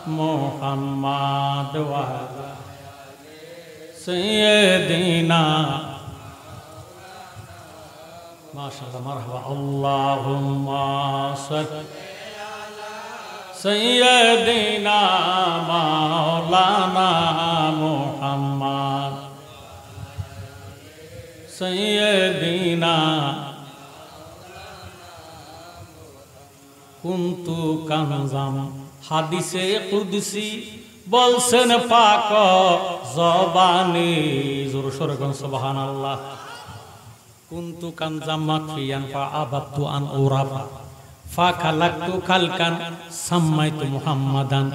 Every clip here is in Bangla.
मुहम्मद वाला सय्यदीना माशाअल्लाह मरहबा अल्लाहुम्मा सल्ली अला सय्यदीना मौलाना मुहम्मद सय्यदीना कुन्तु कंज़म हादिसे कुदसी বলছেন পাক জবানে জোর সোরে কোন সুবহানাল্লাহ কুনতু কানজাম মাখিয়ান ফা আবাদতু আন উরাফা ফা খালাকতু খালকান সাম্মাইতু মুহাম্মাদান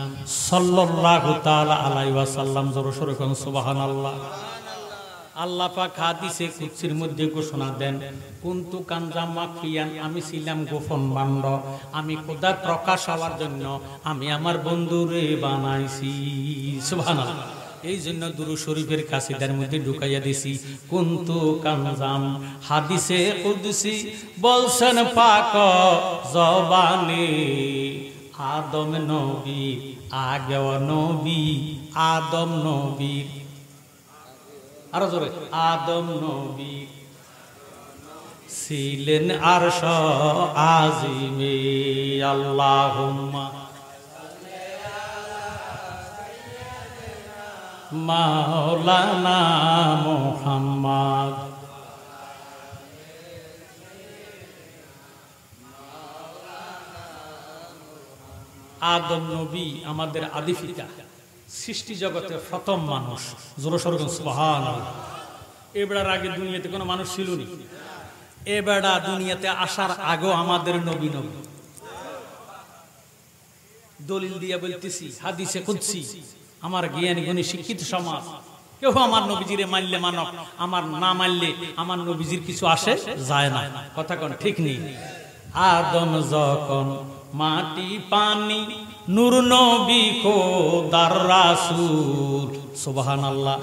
সাল্লাল্লাহু তাআলা আলাইহি ওয়াসাল্লাম জোর সোরে কোন সুবহানাল্লাহ আল্লাহ পাক হাদিসে কুদসির মধ্যে ঘোষণা দেন কুনতু কানজাম মাখিয়ান আমি ছিলাম গোপন বান্ড আমি খোদা প্রকাশ হওয়ার জন্য আমি আমার বন্ধুরে বানাইছি সুবহানাল্লাহ এই জন্য দুরূদ শরীফের কাসিদার মধ্যে ঢুকাইয়া দিছি কুনতু কানজাম হাদিসে কুদসি বলছেন পাক জবানে আদম নবী আগেও নবী আদম নবী আরো জোরে আদম নবী ছিলেন আরশ আজিমে আল্লাহুম্মা মাওলানা মুহাম্মদ আদম নবী আমাদের আদি পিতা সৃষ্টি জগতের প্রথম মানুষ জোরে সোরে সুবহানাল্লাহ এবারে আগে দুনিয়াতে কোনো মানুষ ছিল না এবারে দুনিয়াতে আসার আগেও আমাদের নবী নবী দলিল দিয়া বলতেছি হাদিসে কুদসি আমার জ্ঞানী গুণী শিক্ষিত সমাজ কেউ আমার নবীজিরে মানলে মানক আমার না মানলে আমার নবীজির কিছু আসে যায় না কথা কোন ঠিক নেই আদম যখন মাটি পানি নূর নবী খোদার রাসূল সুবহানাল্লাহ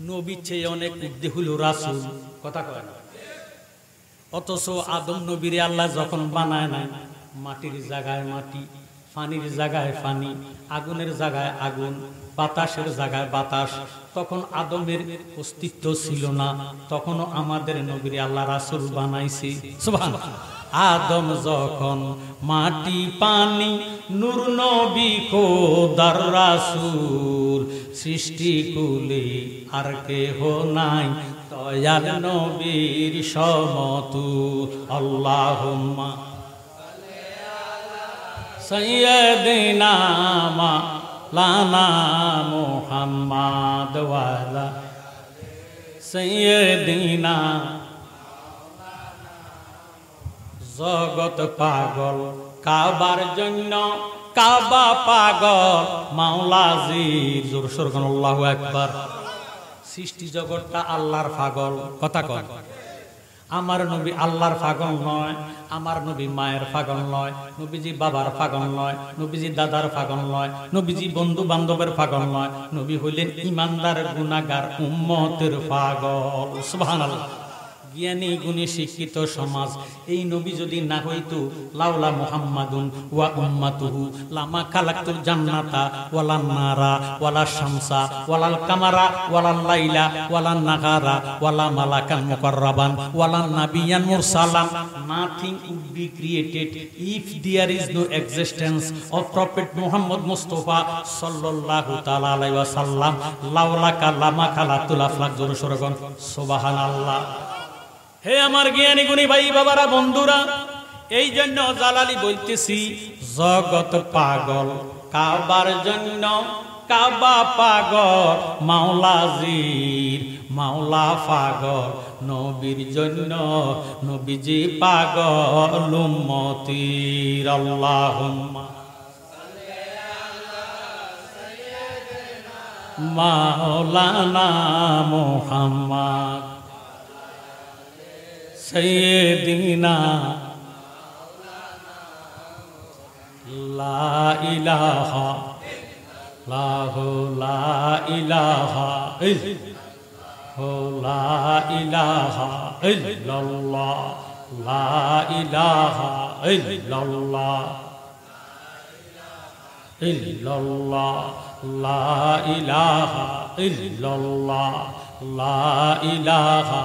নবী চেয়ে অনেক উদ্দে হলো রাসূল কথা কয় না অথচ আদম নবীরে আল্লাহ যখন বানায় না মাটির জায়গায় মাটি পানির জায়গায় পানি আগুনের জায়গায় আগুন বাতাসের জায়গায় বাতাস তখন আদমের অস্তিত্ব ছিল না তখনও আমাদের নবীরে আল্লাহ রাসূল বানাইছে সুবহানাল্লাহ আদম যখন মাটি পানি নূর নবী খোদার রাসূল সৃষ্টি কুলে আর কেহ নাই দয়াল নবীর সমতুল আল্লাহুম্মা সাইয়্যিদিনা মাওলানা মুহাম্মদ ওয়ালা সাইয়্যিদিনা জগৎ পাগল কাবার জন্য কাবা পাগল মাওলাজির জোর সোরে কোন আল্লাহু আকবার সৃষ্টি জগৎটা আল্লাহর পাগল কথা কয় আমার নবী আল্লাহর পাগল নয় আমার নবী মায়ের পাগল নয় নবীজি বাবার পাগল নয় নবীজি দাদার পাগল নয় নবীজি বন্ধু বান্ধবের পাগল নয় নবী হইলেন ইমানদার গুনাহগার উম্মতের পাগল সুবহানাল্লাহ জ্ঞানী গুণী শিক্ষিত সমাজ এই নবী যদি না হইতো লাউলা মুহাম্মাদুন ওয়া উম্মাতুহু লামা খালাকতুল জান্নাতা ওয়ালান নারা ওয়ালা শামসা ওয়ালাল কামারা ওয়ালাল লাইলা ওয়ালান নাহারা ওয়ালা মালাকান মুকাররাবান ওয়ালান নাবিয়ান মুরসালান nothing would be created if there is no existence of prophet Muhammad Mustafa sallallahu ta'ala alaihi wasallam laula kalama khalatul aflak jore sore gon subhanallah হে আমার জ্ঞানী গুণী ভাই বাবারা বন্ধুরা এই জন্য জালালি বলতেছি জগৎ পাগল কাবার জন্য কাবা পাগল মাওলাজির মাওলা পাগল নবীর জন্য নবীজি পাগল উম্মতির আল্লাহুম্মা মাওলানা মুহাম্মদ সৈয়দিনা লা ইলাহা লাহু লা ইলাহা ইল্লাল্লাহ লা ইলাহা ইল্লাল্লাহ লা ইলাহা ইল্লাল্লাহ ইল্লাল্লাহ লা ইলাহা ইল্লাল্লাহ লা ইলাহা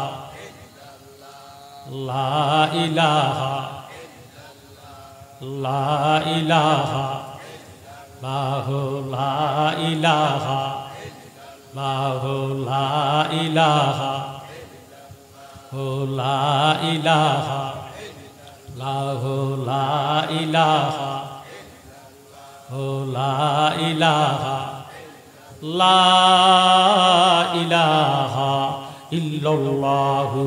লা ইলাহা লা ইলাহা বাহু লা ইলাহা বাহু লা ইলাহা হো লা ইলাহা লাহু লা ইলাহা হো লা ইলাহা লা ইলাহা ইল্লাল্লাহু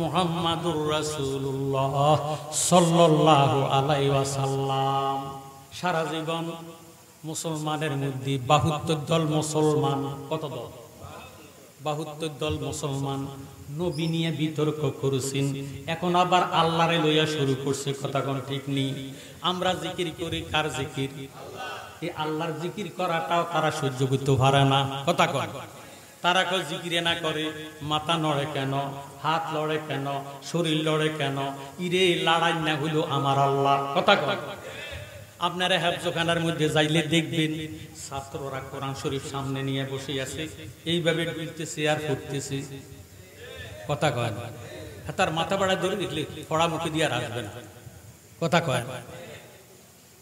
মুহাম্মাদুর রাসূলুল্লাহ সাল্লাল্লাহু আলাইহি ওয়াসাল্লাম। সারা জীবন মুসলমানের মধ্যে ৭২ দল মুসলমান। কত দল? ৭২ দল মুসলমান নবী নিয়ে বিতর্ক করেছেন, এখন আবার আল্লাহরে লইয়া শুরু করছে। কথা কোন ঠিক নেই। আমরা জিকির করি, কার জিকির? এই আল্লাহর জিকির করাটাও তারা সহ্য করতে পারে না। কথা কয় তারা কেউ জিকিরে না করে, মাথা নড়ে কেন, হাত লড়ে কেন, শরীর লড়ে কেন? ইরে লড়াই না হইল আমার আল্লাহ। কথা কয় আপনারা হেফজখানার মধ্যে যাইলে দেখবেন ছাত্ররা কোরআন শরীফ সামনে নিয়ে বসে আছে, এইভাবে বলতেছে আর পড়তেছে। কথা কয় তার মাথা বাড়া ধরে দেখলে পড়া মুখে দিয়ে আর আসবে না। কথা কয়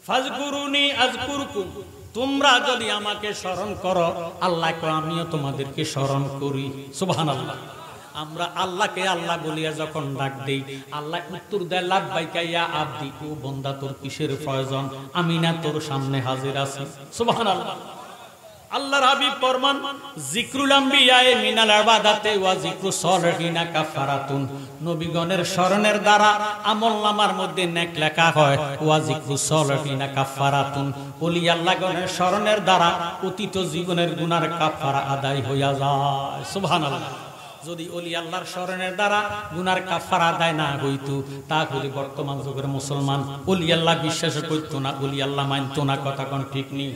ফাজকুরুনি আযকুরকুম, তোমরা যদি আমাকে স্মরণ করো আল্লাহ কয় আমিও তোমাদেরকে স্মরণ করি। সুবহানাল্লাহ। আমরা আল্লাহকে আল্লাহ বলিয়া যখন ডাক দেই, আল্লাহ উত্তর দেয় লাব্বাইকা ইয়া আবদি, ও বান্দা তোর কিসের প্রয়োজন, আমি না তোর সামনে হাজির আছি। সুবহানাল্লাহ। আল্লাহর হাবিব ফরমান যিকরুল আম্বিয়া মিনাল ইবাদাতে ওয়া যিকরুস সালিহিনা কাফারাতুন, নবীগণের স্মরণের দ্বারা আমলনামার মধ্যে নেক লেখা হয়। ওয়া যিকরুস সালিহিনা কাফারাতুন, ওলি আল্লাহগণের স্মরণের দ্বারা অতীত জীবনের গুনার কাফারা আদায় হইয়া যায়। সুবহানাল্লাহ। যদি ওলি আল্লাহর স্মরণের দ্বারা গুনার কাফারা আদায় না হইতো, তাহলে বর্তমান যুগের মুসলমান ওলি আল্লাহ বিশ্বাস করতো না, ওলি আল্লাহ মানতো না। কথা কোন ঠিক নেই।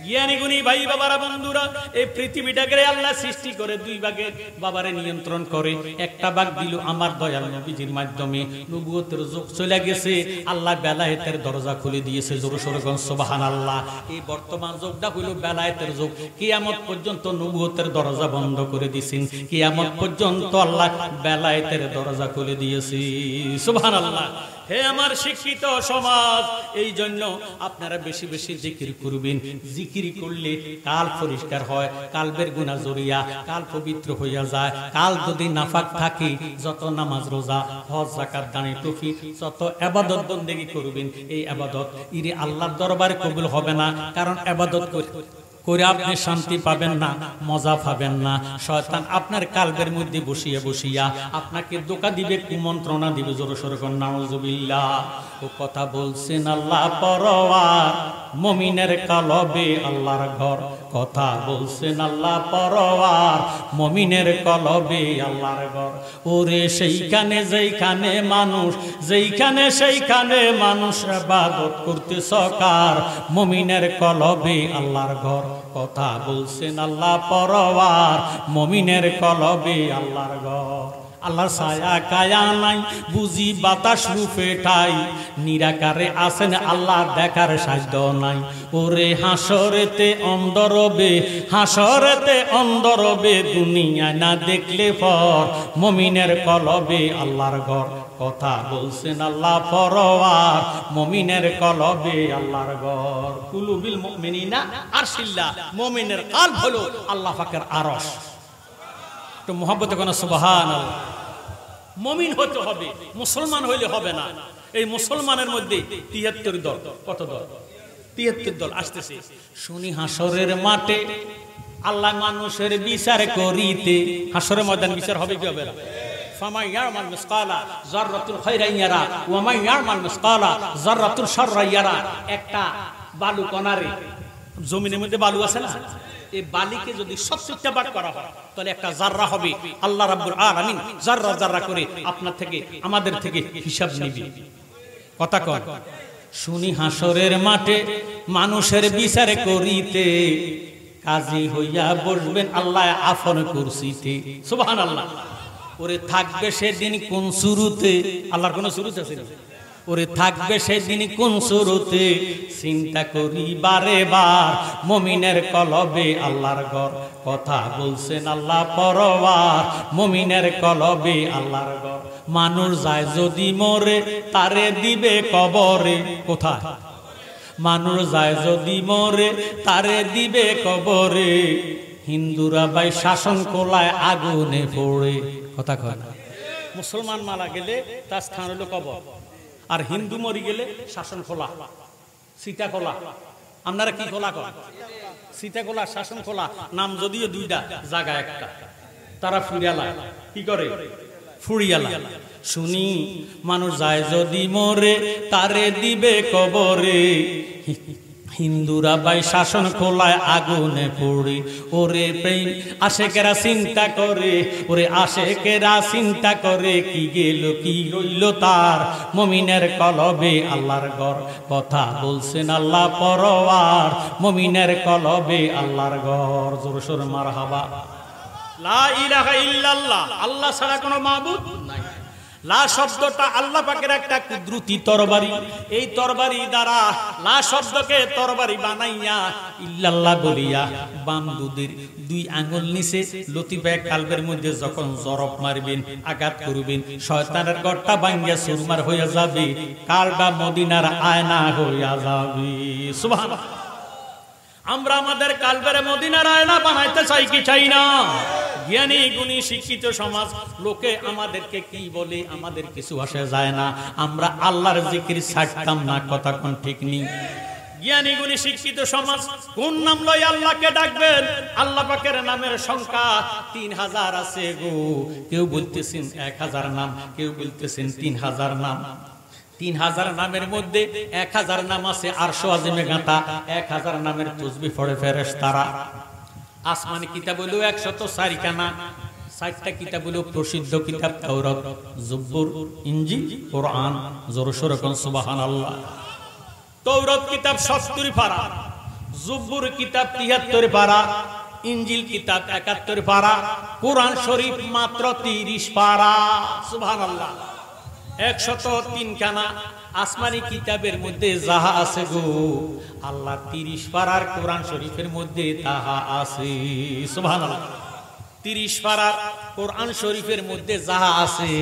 জ্ঞানী গুণী ভাই বাবারা বন্ধুরা, এই পৃথিবীটাকে আল্লাহ সৃষ্টি করে দুই ভাগে বাবারে নিয়ন্ত্রণ করে। একটা ভাগ দিল আমার দয়াল নবীজির মাধ্যমে, নবুয়তের যুগ চলে গেছে, আল্লাহ বেলায়েতের দরজা খুলে দিয়েছে। জোরে সোরে কোন সুবহানাল্লাহ। এই বর্তমান যুগটা হইল বেলায়েতের যুগ। কিয়ামত পর্যন্ত নবুয়তের দরজা বন্ধ করে দিয়েছেন, কিয়ামত পর্যন্ত আল্লাহ বেলায়েতের দরজা খুলে দিয়েছে। সুবহানাল্লাহ। হে আমার শিক্ষিত সমাজ, এই জন্য আপনারা বেশি বেশি জিকির করবেন। জিকির করলে কাল পরিষ্কার হয়, কালবের গুনাহ জড়িয়া কাল পবিত্র হইয়া যায়। কাল যদি নাফাক থাকে, যত নামাজ রোজা হজ যাকাত দান টুফি যত ইবাদত বন্দেগী করবেন, এই ইবাদত ইরে আল্লাহর দরবারে কবুল হবে না। কারণ ইবাদত করে আপনি শান্তি পাবেন না, মজা পাবেন না। শয়তান আপনার কালবের মধ্যে বসিয়া বসিয়া আপনাকে ধোঁকা দিবে, কুমন্ত্রণা দিবে। জোরে সোরে কোন নাউজুবিল্লাহ। ও কথা বলছেন আল্লাহ পরওয়ার, মুমিনের কলবে আল্লাহর ঘর। কথা বলছেন আল্লাহ পরওয়ার, মুমিনের কলবে আল্লাহর ঘর। ওরে সেইখানে যেইখানে মানুষ, যেইখানে সেইখানে মানুষ ইবাদত করতেছ কার, মুমিনের কলবে আল্লাহর ঘর। কথা বলছেন আল্লাহ পরওয়ার, মুমিনের কলবে আল্লাহর ঘর। আল্লাহর ছায়া কায়া নাই, বুঝি বাতাস রূপে ঠাই, নিরাকারে আছেন আল্লাহ দেখার সাধ্য নাই। ওরে হাসরেতে অন্দরবে, হাসরেতে অন্দরবে, দুনিয়ায় না দেখলে পর, মুমিনের কলবে আল্লাহর ঘর। কথা বলছেন আল্লাহ পরওয়ার, মুমিনের কলবে আল্লাহর ঘর। কুলুবিল মুমিনিনা আরশিল্লাহ, মুমিনের কালব হলো আল্লাহ পাকের আরশ। তো মুহাব্বতে কোন সুবহানাল্লাহ। মুমিন হতে হবে, মুসলমান হইলে হবে না। এই মুসলমানের মধ্যে ৭৩ দল। কত দল? ৭৩ দল আসতেছে। শুনি হাসরের মাঠে আল্লাহ মানুষের বিচার করিতে। হাসরের ময়দান বিচার হবে কি হবে না? ফামান ইয়ামাল মিসকালা যাররাতুল খায়রান ইয়ারা ওয়া মান ইয়ামাল মিসকালা যাররাতুল শাররান ইয়ারা। একটা বালু কণারে, জমিনের মধ্যে বালু আছে না, এই বালিকে যদি ৭০টা ভাগ করা হয় তাহলে একটা জাররা হবে। আল্লাহ রাব্বুল আলামিন জাররা জাররা করে আপনার থেকে আমাদের থেকে হিসাব নিবে। কথা কয় শুনি হাসরের মাঠে মানুষের বিচার করিতে, কাজী হইয়া বসবেন আল্লাহ আফন কুরসিতে। সুবহানাল্লাহ। ওরে থাকবে সেদিন কোন শুরুতে? আল্লাহর কোন শুরুতে আছে? ওরে থাকবে সেদিন কোন সুরতে চিন্তা করি বারে বার মুমিনের কলবে আল্লাহর ঘর কথা বলছেন আল্লাহ পরবার মুমিনের কলবে আল্লাহর ঘর মানুষ যায় যদি মরে তারে দিবে কবরে কোথায় মানুষ যায় যদি মরে তারে দিবে কবরে হিন্দুরা ভাই শাসন কোলায় আগুনে পড়ে কথা কয় না মুসলমান মারা গেলে তার স্থান হলো কবর আর হিন্দু মরি গেলে শাসন খোলা সীতা খোলা আপনারা কি খোলা করেন সীতা খোলা শাসন খোলা নাম যদিও দুইটা জায়গা একটা তারা ফুরিয়ালা কি করে ফুরিয়ালা শুনি মানুষ যায় যদি মরে তারে দিবে কবরে হিন্দুরা ভাই শাসন খোলায় আগুনে পড়ে ওরে প্রেম আশেকেরা চিন্তা করে ওরে আশেকেরা চিন্তা করে কি গেল কি রইল তার মুমিনের কলবে আল্লাহর ঘর কথা বলছেন আল্লাহ পরওয়ার মুমিনের কলবে আল্লাহর ঘর জোরে সোরে মারহাবা লা ইলাহা ইল্লাল্লাহ আল্লাহ ছাড়া কোনো মাবুদ নাই লা শব্দটা আল্লাহ পাকের একটা কুদরতি তরবারি এই তরবারি দ্বারা লা শব্দকে তরবারি বানাইয়া ইল্লাল্লাহ বলিয়া বামদুদের দুই আঙ্গুল নিচে লতিফায়ে কালবের মধ্যে যখন জরব মারবেন আঘাত করবেন শয়তানের গড়টা ভাঙ্গিয়া সুরমার হইয়া যাবে কালবা মদিনার আয়না হইয়া যাবে সুবহানাল্লাহ আমরা আমাদের কালবের মদিনার আয়না বানাইতে চাই কি চাই না জ্ঞানী গুণী শিক্ষিত সমাজ লোকে আমাদেরকে কি বলে আমাদের কিছু আসে যায় না আমরা আল্লাহর জিকির ছাড়তাম না কথা কোন ঠিক নেই জ্ঞানী গুণী শিক্ষিত সমাজ কোন নাম লই আল্লাহকে ডাকবেন আল্লাহ পাকের নামের সংখ্যা 3000 আছে গো কেউ বলতেছেন 1000 নাম কেউ বলতেছেন 3000 নাম 3000 নামের মধ্যে 1000 নাম আছে আরশ আজিমে গাঁথা 1000 নামের তাসবিহ পড়ে ফেরেশতারা আসমানি কিতাব হলো 104 খানা 60টা কিতাব হলো প্রসিদ্ধ কিতাব তাওরাত জুবুর ইনজিল কোরআন জোরে সোরে কোন সুবহানাল্লাহ তাওরাত কিতাব 70 পারা জুবুর কিতাব 73 পারা ইনজিল কিতাব 71 পারা কোরআন শরীফ মাত্র 30 পারা সুবহানাল্লাহ 103 খানা আসমানি কিতাবের মধ্যে যাহা আছে গো আল্লাহ 30 পারার কোরআন শরীফের মধ্যে তাহা আছে সুবহানাল্লাহ 30 পারার কোরআন শরীফের মধ্যে যাহা আছে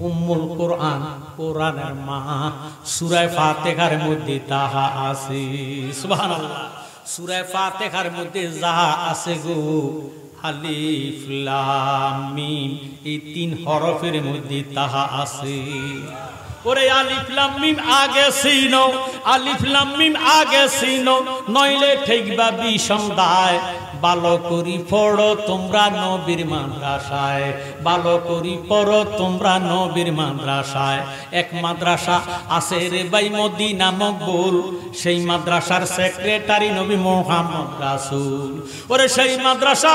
উম্মুল কোরআন কোরআনের মা সূরা ফাতিহার মধ্যে তাহা আছে সুবহানাল্লাহ সূরা ফাতিহার মধ্যে যাহা আছে গো আলিফ লাম মিম এই 3 হরফের মধ্যে তাহা আছে ওরে আলিফ লাম মিম আগে চিনো আলিফ লাম মিম আগে চিনো নইলে ঠেকবা বিষম দায় ভালো করি পড়ো তোমরা নবীর মাদ্রাসায় ভালো করি পড়ো তোমরা নবীর মাদ্রাসায় এক মাদ্রাসা আছে রে ভাই মদিনা মকবুল সেই মাদ্রাসার সেক্রেটারি নবী মুহাম্মদ রাসূল ওরে সেই মাদ্রাসা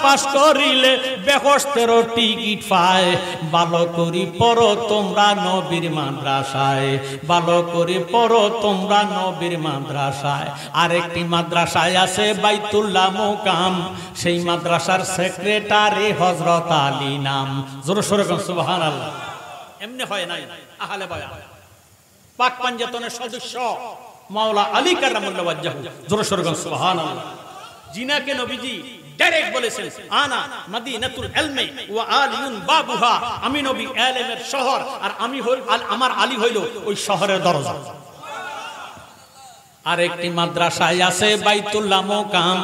পাস করিলে বেহেশতের টিকিট পায় ভালো করি পড়ো তোমরা নবীর মাদ্রাসায় ভালো করে পড়ো তোমরা নবীর মাদ্রাসায় আরেকটি মাদ্রাসায় আছে বাইতুল্লাহ মুকাম সেই মাদ্রাসার সেক্রেটারি হযরত আলী নাম জোরে সোরে কোন সুবহানাল্লাহ এমনি হয় নাই আহলে বায়াত পাক পাঞ্জাতনের সদস্য মাওলা আলী কারামাল্লাহু ওয়াজহু জোরে সোরে কোন সুবহানাল্লাহ জিনাকে নবীজি ডাইরেক্ট বলেছেন আনা মদিনাতুল ইলমি ওয়া আলিউন বাবুহা আমি নবী ইলমের শহর আর আমি আমার আলী হইল ওই শহরের দরজা আরেকটি মাদ্রাসায় আছে বাইতুল্লাহ মুকাম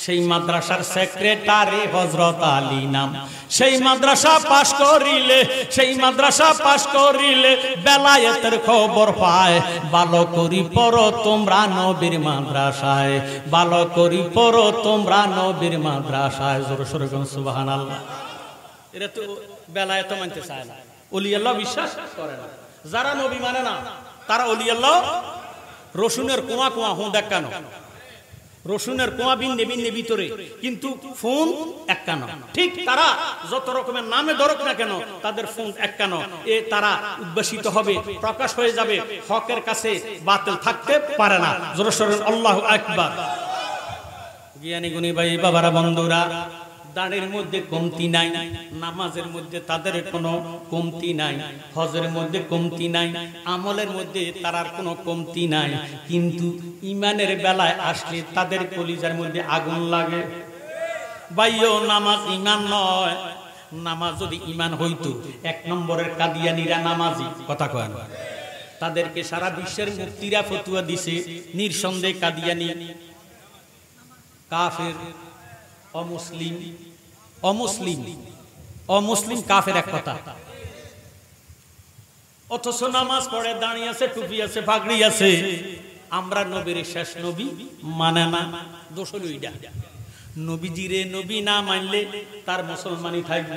সেই মাদ্রাসার সেক্রেটারি হযরত আলী নাম সেই মাদ্রাসা পাস করিলে বেলায়েতের খবর পায় ভালো করি পড়ো তোমরা নবীর মাদ্রাসায় ভালো করি পড়ো তোমরা নবীর মাদ্রাসায় জোরে সোরে কোন সুবহানাল্লাহ এরা তো বেলায়েত মানতে চায় না ওলি আল্লাহ বিশ্বাস করে না যারা নবী মানে না তারা ওলি আল্লাহ রসুনের কোয়া কোয়া হুঁ দেখানো রসুনের কোয়া ভিন্নে ভিতরে কিন্তু ফোন একখানো ঠিক তারা যত রকমের নামে ধরক না কেন তাদের ফোন একখানো তারা উদ্ভাসিত হবে প্রকাশ হয়ে যাবে হকের কাছে বাতিল থাকতে পারে না জোরে সোরে আল্লাহু আকবার জ্ঞানী গুণী ভাই বাবারা বন্ধুরা দানের মধ্যে কমতি নাই, নামাজের মধ্যে তাদের কোনো কমতি নাই, হজের মধ্যে কমতি নাই, আমলের মধ্যে তার কোনো কমতি নাই, কিন্তু ইমানের বেলায় আসলে তাদের কলিজার মধ্যে আগুন লাগে। ভাইও নামাজ ইমান নয়, নামাজ যদি ইমান হইতো 1 নম্বরের কাদিয়ানীরা নামাজি, কথা কয় না, তাদেরকে সারা বিশ্বের মুফতিরা ফতোয়া দিছে নিঃসন্দেহে কাদিয়ানী কাফের, অমুসলিম, অমুসলিম, অমুসলিম কাফের এক কথা। অথচ নামাজ পড়ে, দাঁড়িয়ে আছে, টুপি আছে, পাগড়ি আছে, আমরা নবীর শেষ নবী মানে না। দোষ হলো এইটা, নবীজিরে নবী না মানলে তার মুসলমানই থাকবে।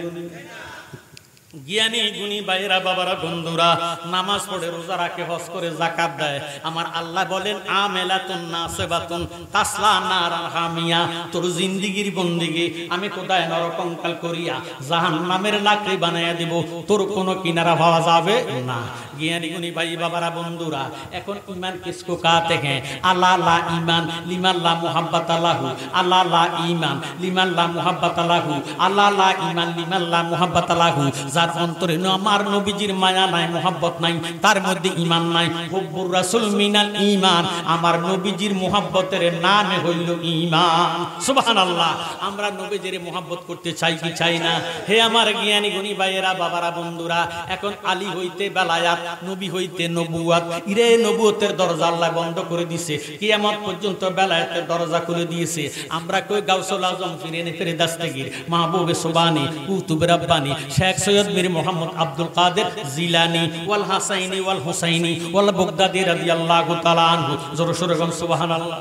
জ্ঞানী গুণী ভাইরা, বাবারা, বন্ধুরা, নামাজ পড়ে, রোজা রাখে, হজ করে, যাকাত দেয়, আমার আল্লাহ বলেন আমেলাতুন নাসিবাতুন তাসলা নারান হামিয়া, তোর জিন্দেগীর বন্দেগী আমি খোদায় নরকঙ্কাল করিয়া জাহান্নামের লাকড়ি বানাইয়া দিব, তোর কোনো কিনারা পাওয়া যাবে না। জ্ঞানী গুণী ভাই, বাবারা, বন্ধুরা, এখন ঈমান কিসকো কাতে হ্যাঁ? আল্লাহ লা ঈমান লিমান লা মুহাব্বাত আলাহু, আল্লাহ লা ঈমান লিমান লা মুহাব্বাত আলাহু, আল্লাহ লা ঈমান লিমান লা মুহাব্বাত আলাহু। যার অন্তরে আমার নবীজির মায়া নাই, মোহাব্বত নাই, তার মধ্যে ঈমান নাই। হুব্বুর রাসূল মিনাল ঈমান, আমার নবীজির মোহাব্বতের নামে হইল ঈমান। সুবহানাল্লাহ। আমরা নবীজির মোহাব্বত করতে চাই কি চাই না? হে আমার জ্ঞানী গুণী ভাইয়েরা, বাবারা, বন্ধুরা, এখন আলী হইতে বেলায়াত, নবী হইতে নবুয়াত, ইরে নবুয়তের দরজা আল্লাহ বন্ধ করে দিয়েছে, কিয়ামত পর্যন্ত বেলায়াতের দরজা খুলে দিয়েছে। আমরা কই গাউসুল আজম, ফিরেনে ফিরে দাস্তাগীর, মাহবুবে সুবহানী, কুতুব রাব্বানী, শেখ সৈয়দ মীর মোহাম্মদ আব্দুল কাদের জিলানী, ওয়াল হাসাইনি ওয়াল হুসাইনি ওয়াল বাগদাদি রাদিয়াল্লাহু তাআলা আনহু। জোরে সোরে বলুন সুবহানাল্লাহ।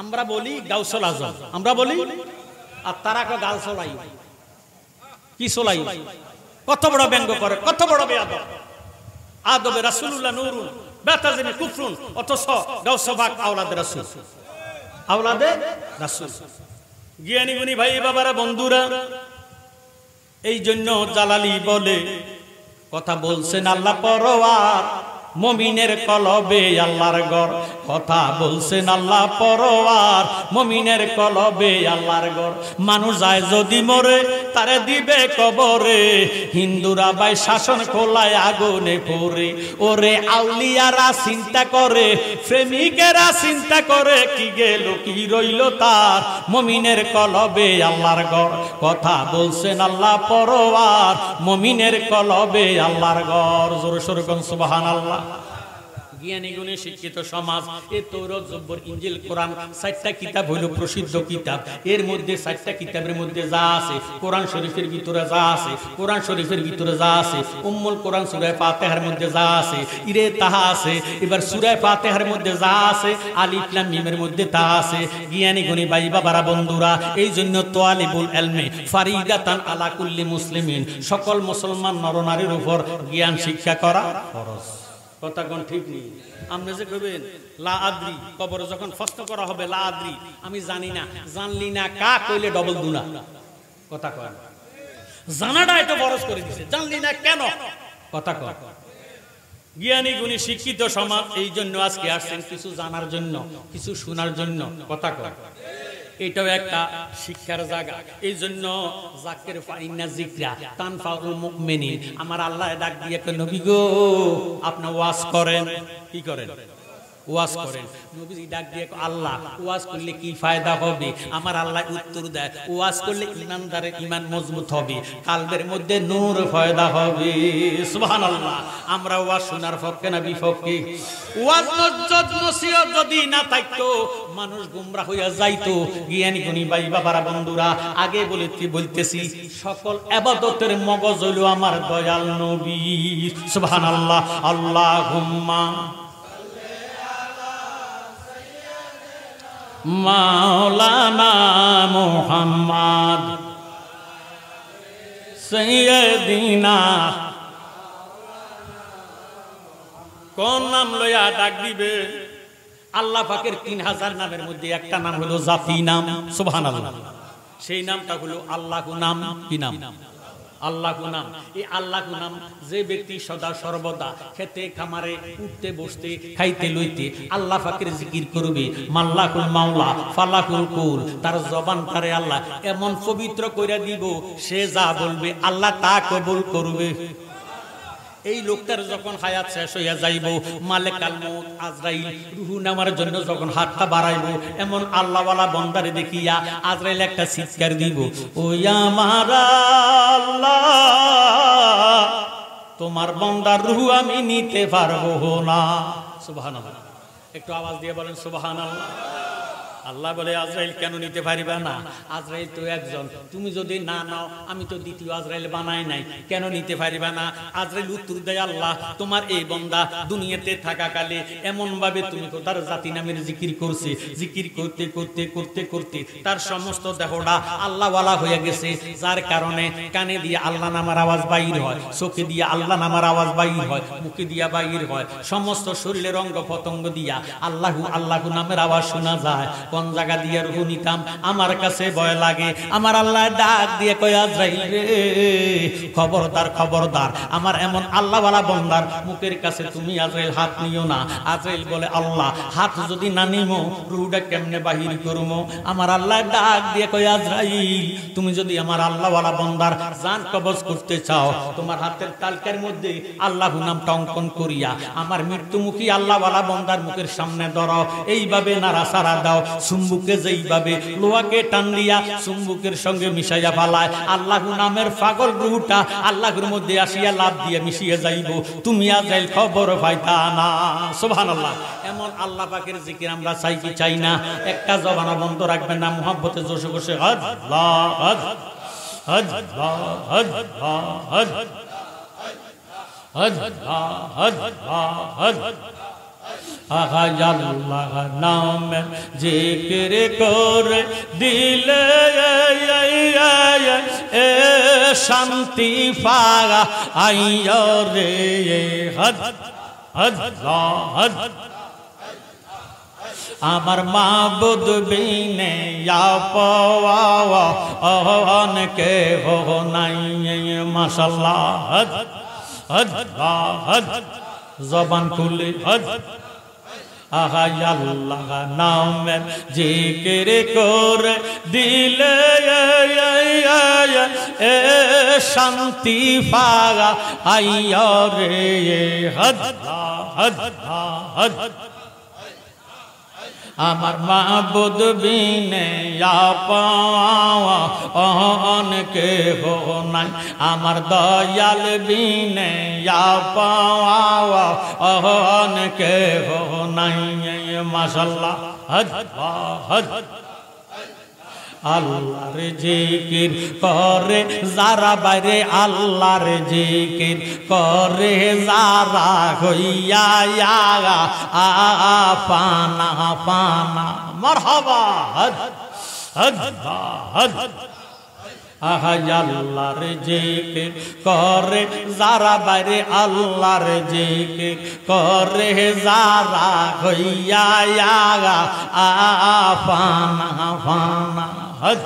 আমরা বলি গাউসুল আজম, আমরা বলি, আর তারা কো গাল সোলাই, কি সোলাই, কত বড় ব্যঙ্গ করে, কত বড় বেয়াদব। আদবে রাসূলুল্লাহ নূরুন বাতাজিমি কুফরুন, অথচ গাউস পাক আওলাদে রাসূল, আওলাদে রাসূল। জ্ঞানী গুণী ভাই, বাবারা, বন্ধুরা, এই জন্য জালালি বলে, কথা বলছেন আল্লাহ পরওয়ার, মুমিনের কলবে আল্লাহর ঘর, কথা বলছেন আল্লাহ পরওয়ার, মুমিনের কলবে আল্লাহর ঘর। মানুষ যায় যদি মরে, তারে দিবে কবরে, হিন্দুরা ভাই শাসন খোলায় আগুনে পড়ে। ওরে আউলিয়ারা চিন্তা করে, প্রেমিকেরা চিন্তা করে, কি গেল কি রইল তার, মুমিনের কলবে আল্লাহর ঘর, কথা বলছেন আল্লাহ পরওয়ার, মুমিনের কলবে আল্লাহর ঘর। জোরে সোরে কোন সুবহানাল্লাহ। জ্ঞানী গুণী শিক্ষিত সমাজ, এ তৌরাত, জবুর, ইনজিল, কোরআন, 4টা কিতাব হইল প্রসিদ্ধ কিতাব। এর মধ্যে 4টা কিতাবের মধ্যে যা আছে, কোরআন শরীফের ভিতরে যা আছে, কোরআন শরীফের ভিতরে যা আছে, উম্মুল কোরআন সূরা ফাতিহার মধ্যে যা আছে, ইরে তাহা আছে। এবার সূরা ফাতিহার মধ্যে যা আছে, আলিফ লাম মিমের মধ্যে তা আছে। জ্ঞানী গুণী ভাই, বাবারা, বন্ধুরা, এই জন্য তালিবুল ইলমি ফারিদাতান আলা কুল্লি মুসলিমিন, সকল মুসলমান নরনারীর উপর জ্ঞান শিক্ষা করা ফরজ। কথা কোন ঠিক নেই? আপনি যে কইবেন লা আদ্রি, কবরে যখন প্রশ্ন করা হবে লা আদ্রি, আমি জানি না, জানলি না কা কইলে ডবল দুনা। কথা কয়, জানাটা এত ফরজ করে দিছে, জানলি না কেন? কথা কয়। জ্ঞানী গুণী শিক্ষিত সমাজ এই জন্য আজকে আসছেন কিছু জানার জন্য, কিছু শোনার জন্য। কথা কয়, এটাও একটা শিক্ষার জায়গা। এই জন্য যাকির ফাইন্না যিকরা তানফাউল মুমিনিন, আমার আল্লাহ ডাক দিয়ে কয়, নবী গো আপনি ওয়াজ করেন। কি করেন? ওয়াজ করেন। নবীজি ডাক দিয়ে কয়, আল্লাহ ওয়াজ করলে কি ফায়দা হবে? আমার আল্লাহ উত্তর দেয়, ওয়াজ করলে ইমানদারের ঈমান মজবুত হবে, কালবের মধ্যে নূর পয়দা হবে। সুবহানাল্লাহ। আমরা ওয়াজ শোনার পক্ষে না বিপক্ষে? ওয়াজ নসিহত যদি না থাকতো, মানুষ গুমরা হইয়া যাইতো। জ্ঞানী গুণী ভাই, বাবারা, বন্ধুরা, আগে বলতেছি, সকল ইবাদতের মগজ হইল আমার দয়াল নবী। সুবহানাল্লাহ। আল্লাহুম্মা মাওলানা মুহাম্মদ সাইয়্যিদিনা। কোন নাম লইয়া ডাক দিবে? আল্লাহ পাকের 3000 নামের মধ্যে একটা নাম হলো জাতি নাম। সুবহানাল্লাহ। সেই নামটা হলো আল্লাহু নাম। কি নাম? আল্লাহ নাম। এই আল্লাহ নাম যে ব্যক্তি সদা সর্বদা খেতে খামারে উঠতে বসতে খাইতে লইতে আল্লাহ পাকের জিকির করবে, মাল্লাকুল মাওলা ফালাকুল কুল, তার জবানটারে আল্লাহ এমন পবিত্র কইরা দিব, সে যা বলবে আল্লাহ তা কবুল করবে। এই লোকটার যখন হায়াত শেষ হইয়া যাইব, মালেকাল মউত আজরাইল রূহ নেওয়ার জন্য যখন হাতটা বাড়াইব, এমন আল্লাহওয়ালা বান্দারে দেখিয়া আজরাইল একটা চিৎকার দিব, ও আমার আল্লাহ, তোমার বান্দার রূহ আমি নিতে পারবো না। সুবহানাল্লাহ, একটু আওয়াজ দিয়ে বলেন সুবহানাল্লাহ। আল্লাহ বলে, আজরাইল কেন নিতে পারিবা না? আজরাইল তো একজন, তুমি যদি না নাও আমি তো দ্বিতীয় আজরাইল বানাই নাই, কেন নিতে পারিবা না? আজরাইল উত্তর দেয়, আল্লাহ তোমার এই বান্দা দুনিয়াতে থাকাকালে এমন ভাবে তুমি তো তার জাতি নামের জিকির করছে, জিকির করতে করতে করতে করতে তার সমস্ত দেহটা আল্লাহওয়ালা হয়ে গেছে, যার কারণে কানে দিয়ে আল্লাহ নামার আওয়াজ বাইর হয়, চোখে দিয়ে আল্লাহ নামার আওয়াজ বাইর হয়, মুখে দিয়া বাইর হয়, সমস্ত শরীরের অঙ্গ পতঙ্গ দিয়া আল্লাহু আল্লাহু নামের আওয়াজ শোনা যায়। কোন জায়গা দিয়ে রূহ নিতাম আমার কাছে ভয় লাগে। আমার আল্লাহ ডাক দিয়ে কয়, আজরাইল রে, খবরদার খবরদার, আমার এমন আল্লাহওয়ালা বান্দার মুখের কাছে তুমি আজরাইল হাত নিও না। আজরাইল বলে, আল্লাহ হাত যদি না নিমো রূহটা কেমনে বাহির করবো? আমার আল্লাহ ডাক দিয়ে কয়, আজরাইল তুমি যদি আমার আল্লাহওয়ালা বান্দার জান কবজ করতে চাও, তোমার হাতের তালকার মধ্যে আল্লাহু নামটা অঙ্কন করিয়া আমার মৃত্যুমুখী আল্লাহওয়ালা বান্দার মুখের সামনে ধরো, এইভাবে নাড়াচাড়া দাও। চুম্বুকে যেইভাবে লোহাকে টান দিয়া চুম্বুকের সঙ্গে মিশাইয়া ফালায়, আল্লাহু নামের পাগল রূহটা আল্লাহর মধ্যে আসিয়া লাভ দিয়ে মিশিয়ে যাইব, তুমি আজরাইল খবর পাইতা না। সুবহানাল্লাহ। এমন আল্লাহ পাকের জিকির আমরা চাই কি চাই না? একটা জবান বন্ধ রাখবেন না, মুহাব্বতে জোশে জোশে আল্লাহ হজ হজ হজ হজ হজ হজ হজ আল্লাহ নাম জিকির করে দিলে শান্তি পাওয়া আইয় রে। হজ হজ হজ আমার মাবুদ বিনে পাওয়া অনেকে হো নাই। মাশাআল্লাহ। হজ হজ হজ জবান খুলে হজ আল্লাহ নামের জিকির করে দিলে শান্তি পাওয়া আইয় রে। হজ হজ হজ আমার মাবুদ বিনে পাওয়া অনেকে হো নাই, আমার দয়াল বিনে পাওয়া অনেকে হো নাই। মাশাআল্লাহ। হজ হজ আল্লাহর জিকির করে যারা বাইরে, আল্লাহর জিকির করে যারা হইয়া পানা পানা। মারহাবা। হজ হজ হজ আল্লাহর জিকির করে যারা বাইরে, আল্লাহর জিকির করে যারা হইয়া পানা পানা। হজ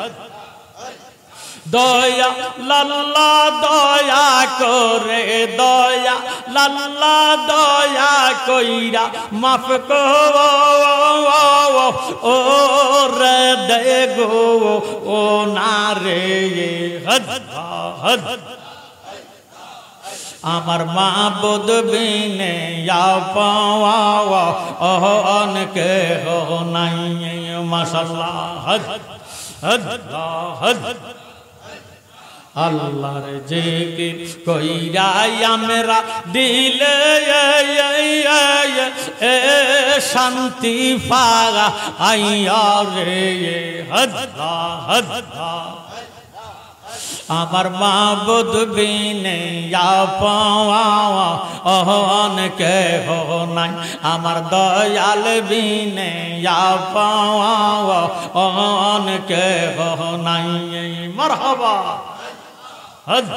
দয়া লাল্লা দয়া করে, দয়া লাল্লা দয়া কইরা মাফ ও রে দে গো ও না রে। হজ হজ আমার মাবুদ বিনে পাওয়া অনেকে হো নাই। মাশাআল্লাহ। হজ হজ হজ আল্লাহর জিকির কইরা আমরা দিলে শান্তি পাওয়া আইয়া রে। হজ হজ আমার মাবুদ বিনে পাওয়া অনেকে হো নাই, আমার দয়াল বিনে পাওয়া অনেকে হো নাই। মারহাবা। হজ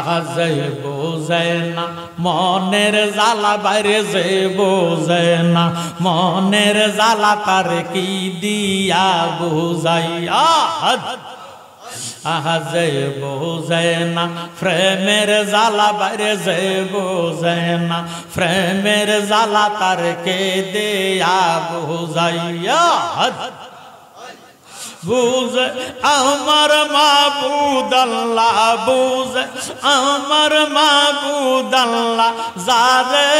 হজ যে বোঝে না মনের জ্বালা, বাইরে যে বোঝে না মনের জ্বালা, তার কি দিয়া বুঝাইয়া। আহা যে বোঝে না প্রেমের জ্বালা বাইরে যে বোঝে না প্রেমের জ্বালা তার কে দেয়া বুঝাইয়া বুঝে আমার মাবুদ আল্লাহ বুঝে আমার মাবুদ আল্লাহ যারে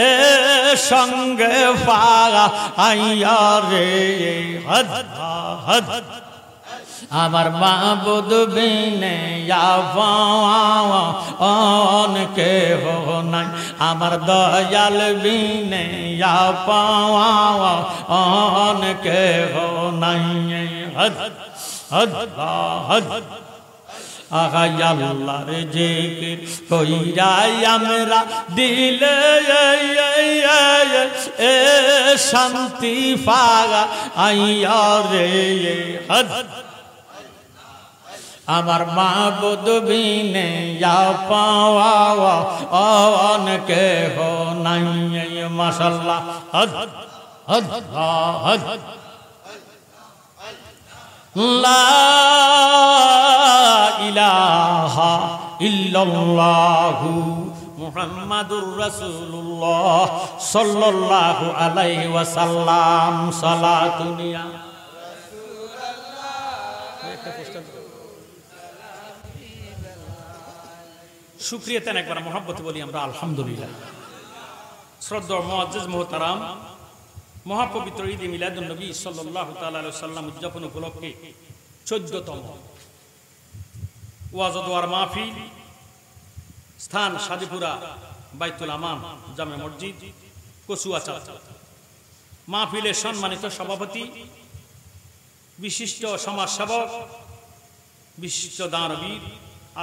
এ সঙ্গে পাগা আইয়া রে হদ হদ আমার মাবুদ বিনে আপন কেহ নাই আমার দয়াল বিনে আপন কেহ নাই হদ হদ হদ আহা আল্লাহর জিকির কইরা আমরা দিলে এ শান্তি পাগা আইয়া রে হদ আমার মাবুদ বিনে পাওয়া অনকে হো নাই মাশাআল্লাহ হদ হদ হদ লা ইলাহা ইল্লাল্লাহু মুহাম্মাদুর রাসূলুল্লাহ সাল্লাল্লাহু আলাইহি ওয়াসাল্লাম সালাতুনিয়া শুকরিয়া তেন একবার মহব্বতে বলি আমরা আলহামদুলিল্লাহ। শ্রদ্ধা মুআজ্জিজ মুহতারাম মহাপবিত্র ঈদ মিলাদুন নবী সাল্লাল্লাহু তাআলা আলাইহি ওয়াসাল্লাম উদযাপন উপলক্ষে 14তম ওয়াজ ও দোয়ার মাহফিল স্থান সাদিপুরা বাইতুল আমান জামে মসজিদ কচুয়াচা। মাহফিলের সম্মানিত সভাপতি বিশিষ্ট সমাজসেবক বিশিষ্ট দানবীর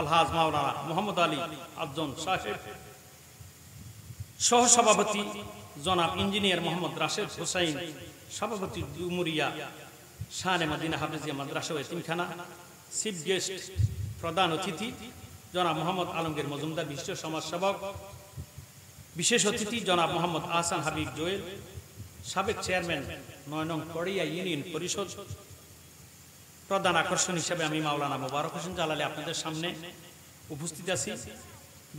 আলহাজ মাওলানা মোহাম্মদ আলী আফজন সাহেব, সহসভাপতি জনাব ইঞ্জিনিয়ার মোহাম্মদ রাশেদ হোসাইন, সভাপতি উমরিয়া শানে মদিনা হাফেজিয়া মাদ্রাসা ও এতিমখানা, চিফ গেস্ট প্রধান অতিথি জনাব মোহাম্মদ আলমগীর মজুমদার বিশিষ্ট সমাজসেবক, বিশেষ অতিথি জনাব মোহাম্মদ আহসান হাবিব জোয়েল, সাবেক চেয়ারম্যান ৯ নং কড়িয়া ইউনিয়ন পরিষদ। প্রধান আকর্ষণ হিসেবে আমি মাওলানা মোবারক হোসেন জালালি আপনাদের সামনে উপস্থিত আছি।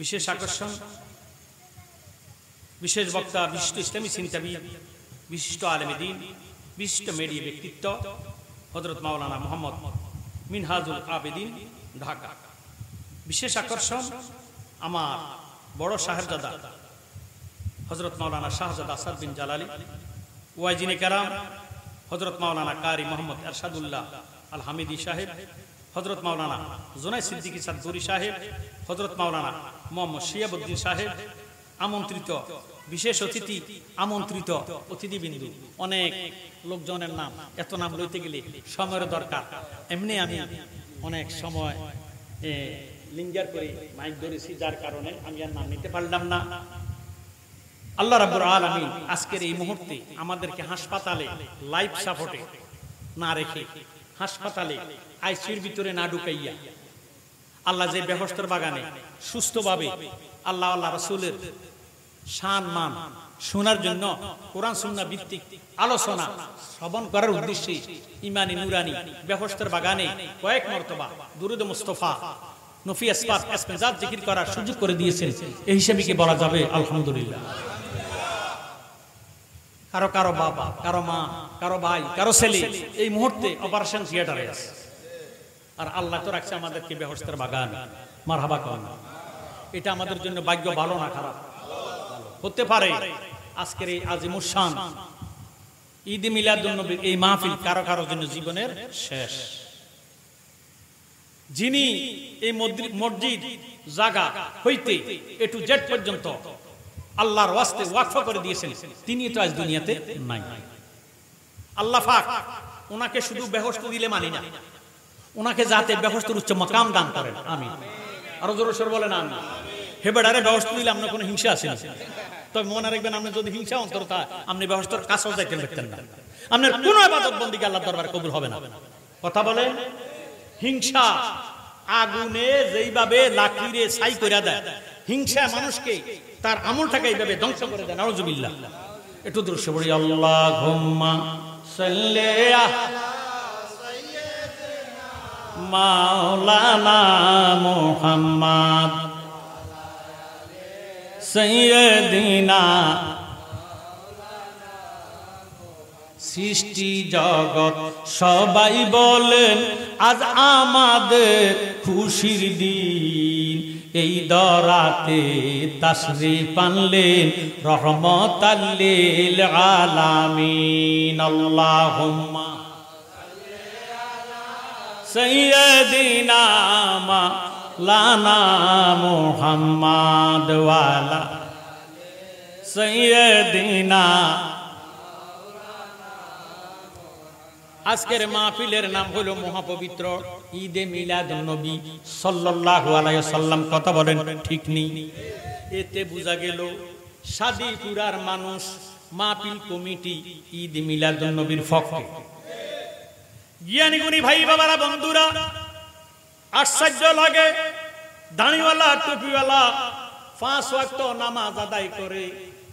বিশেষ আকর্ষণ, বিশেষ বক্তা, বিশিষ্ট ইসলামী চিন্তাবিদ, বিশিষ্ট আলেম দ্বীন, বিশিষ্ট মিডিয়া ব্যক্তিত্ব হযরত মাওলানা মোহাম্মদ মিনহাজুল আবেদিন, ঢাকা। বিশেষ আকর্ষণ আমার বড় সাহেবজাদা হযরত মাওলানা শাহজাদা আসাদ বিন জালালি, ওয়াইজিনে কেরাম হযরত মাওলানা কারি মোহাম্মদ এরশাদুল্লাহ আল হামিদি সাহেব, হযরত মাওলানা জুনাইদ সিদ্দিকী সাদপুরি সাহেব, হযরত মাওলানা মোহাম্মদ শিয়াবুদ্দিন সাহেব, আমন্ত্রিত বিশেষ অতিথি, আমন্ত্রিত অতিথিবৃন্দ, অনেক লোকজনের নাম, এত নাম লইতে গেলে সময়ের দরকার। এমনি আমি অনেক সময় লিঙ্গার করে মাইক ধরেছি, যার কারণে আমি আর নাম নিতে পারলাম না। আল্লাহ রাব্বুল আলামিন আজকের এই মুহূর্তে আমাদেরকে হাসপাতালে লাইফ সাপোর্টে না রেখে, হাসপাতালে আইসিইউর ভিতরে না ঢুকাইয়া, আল্লাহ যে বেহেশতের বাগানে সুস্থভাবে আল্লাহ আল্লাহ রাসূলের শান মান শোনার জন্য কোরআন সুন্নাহ ভিত্তিক আলোচনা শ্রবণ করার উদ্দেশ্যে ইমানি নুরানি বেহেশতের বাগানে কয়েক মর্তবা দুরূদ মুস্তাফা নফি আসফার আসমেজাত জিকির করার সুযোগ করে দিয়েছেন। এই হিসেবে কি বলা যাবে আলহামদুলিল্লাহ। কারো কারো বাবা, কারো মা, কারো ভাই, কারো ছেলে এই মুহূর্তে অপারেশন থিয়েটারে আছে, আর আল্লাহ তো রাখছে আমাদেরকে বেহেশতের বাগান। মারহাবা কোন, এটা আমাদের জন্য ভাগ্য ভালো না খারাপ? হতে পারে আজকের এই আজিমুস শান ঈদ মিলাদুন নবীর এই মাহফিল কারো কারো জন্য জীবনের শেষ। যিনি এই মসজিদ জায়গা হইতে এ টু জেড পর্যন্ত আল্লাহর ওয়াস্তে ওয়াকফ করে দিয়েছেন, তিনি তো আজ দুনিয়াতে নাই। আল্লাহ পাক ওনাকে শুধু বেহেশত দিলে মানি না, ওনাকে যাতে বেহেশতের উচ্চ মাকাম দান করেন। আমিন। আরো জোরে সর বলেন আমিন। হেবেডারে বেহেশত দিলে আপনার কোনো হিংসা আছে না, তবে মনে রাখবেন, আপনি যদি হিংসা অন্তর থাকে আপনি বেহেশতের কাছেও যাইতে পারতেন না। আপনার কোনো ইবাদত বন্দেগী আল্লাহর দরবারে কবুল হবে না। কথা বলেন, হিংসা আগুনে যেইভাবে লাকড়িরে ছাই করে দেয়, হিংসা মানুষকে তার আমলটাকে এইভাবে ধ্বংস করে দেয়। নাউজুবিল্লাহ। একটু দৃশ্য পড়ি, আল্লাহুম্মা সাল্লি আলা মাওলানা মুহাম্মদ সাইয়্যিদিনা সৃষ্টি জগৎ সবাই বলেন আজ আমাদের খুশির দিন এই দরাতে তাশরীফ আনলেন রহমাতাল লিল আলামিন আল্লাহুম্মা সাইয়্যিদিনা মাওলানা মুহাম্মদ ওয়ালা সাইয়্যিদিনা। আজকের মাহফিলের নাম হলো মহাপবিত্র ঈদে মিলাদুন নবী সাল্লাল্লাহু আলাইহি ওয়াসাল্লাম। কথা বলেন ঠিক নেই? এতে বোঝা গেল শাদীপুরার মানুষ মাহফিল কমিটি ঈদ মিলাদুন নবীর পক্ষে। জ্ঞানী গুণী ভাই বাবারা বন্ধুরা, আশ্চর্য লাগে দাড়িওয়ালা টুপিওয়ালা 5 ওয়াক্ত নামাজ আদায় করে,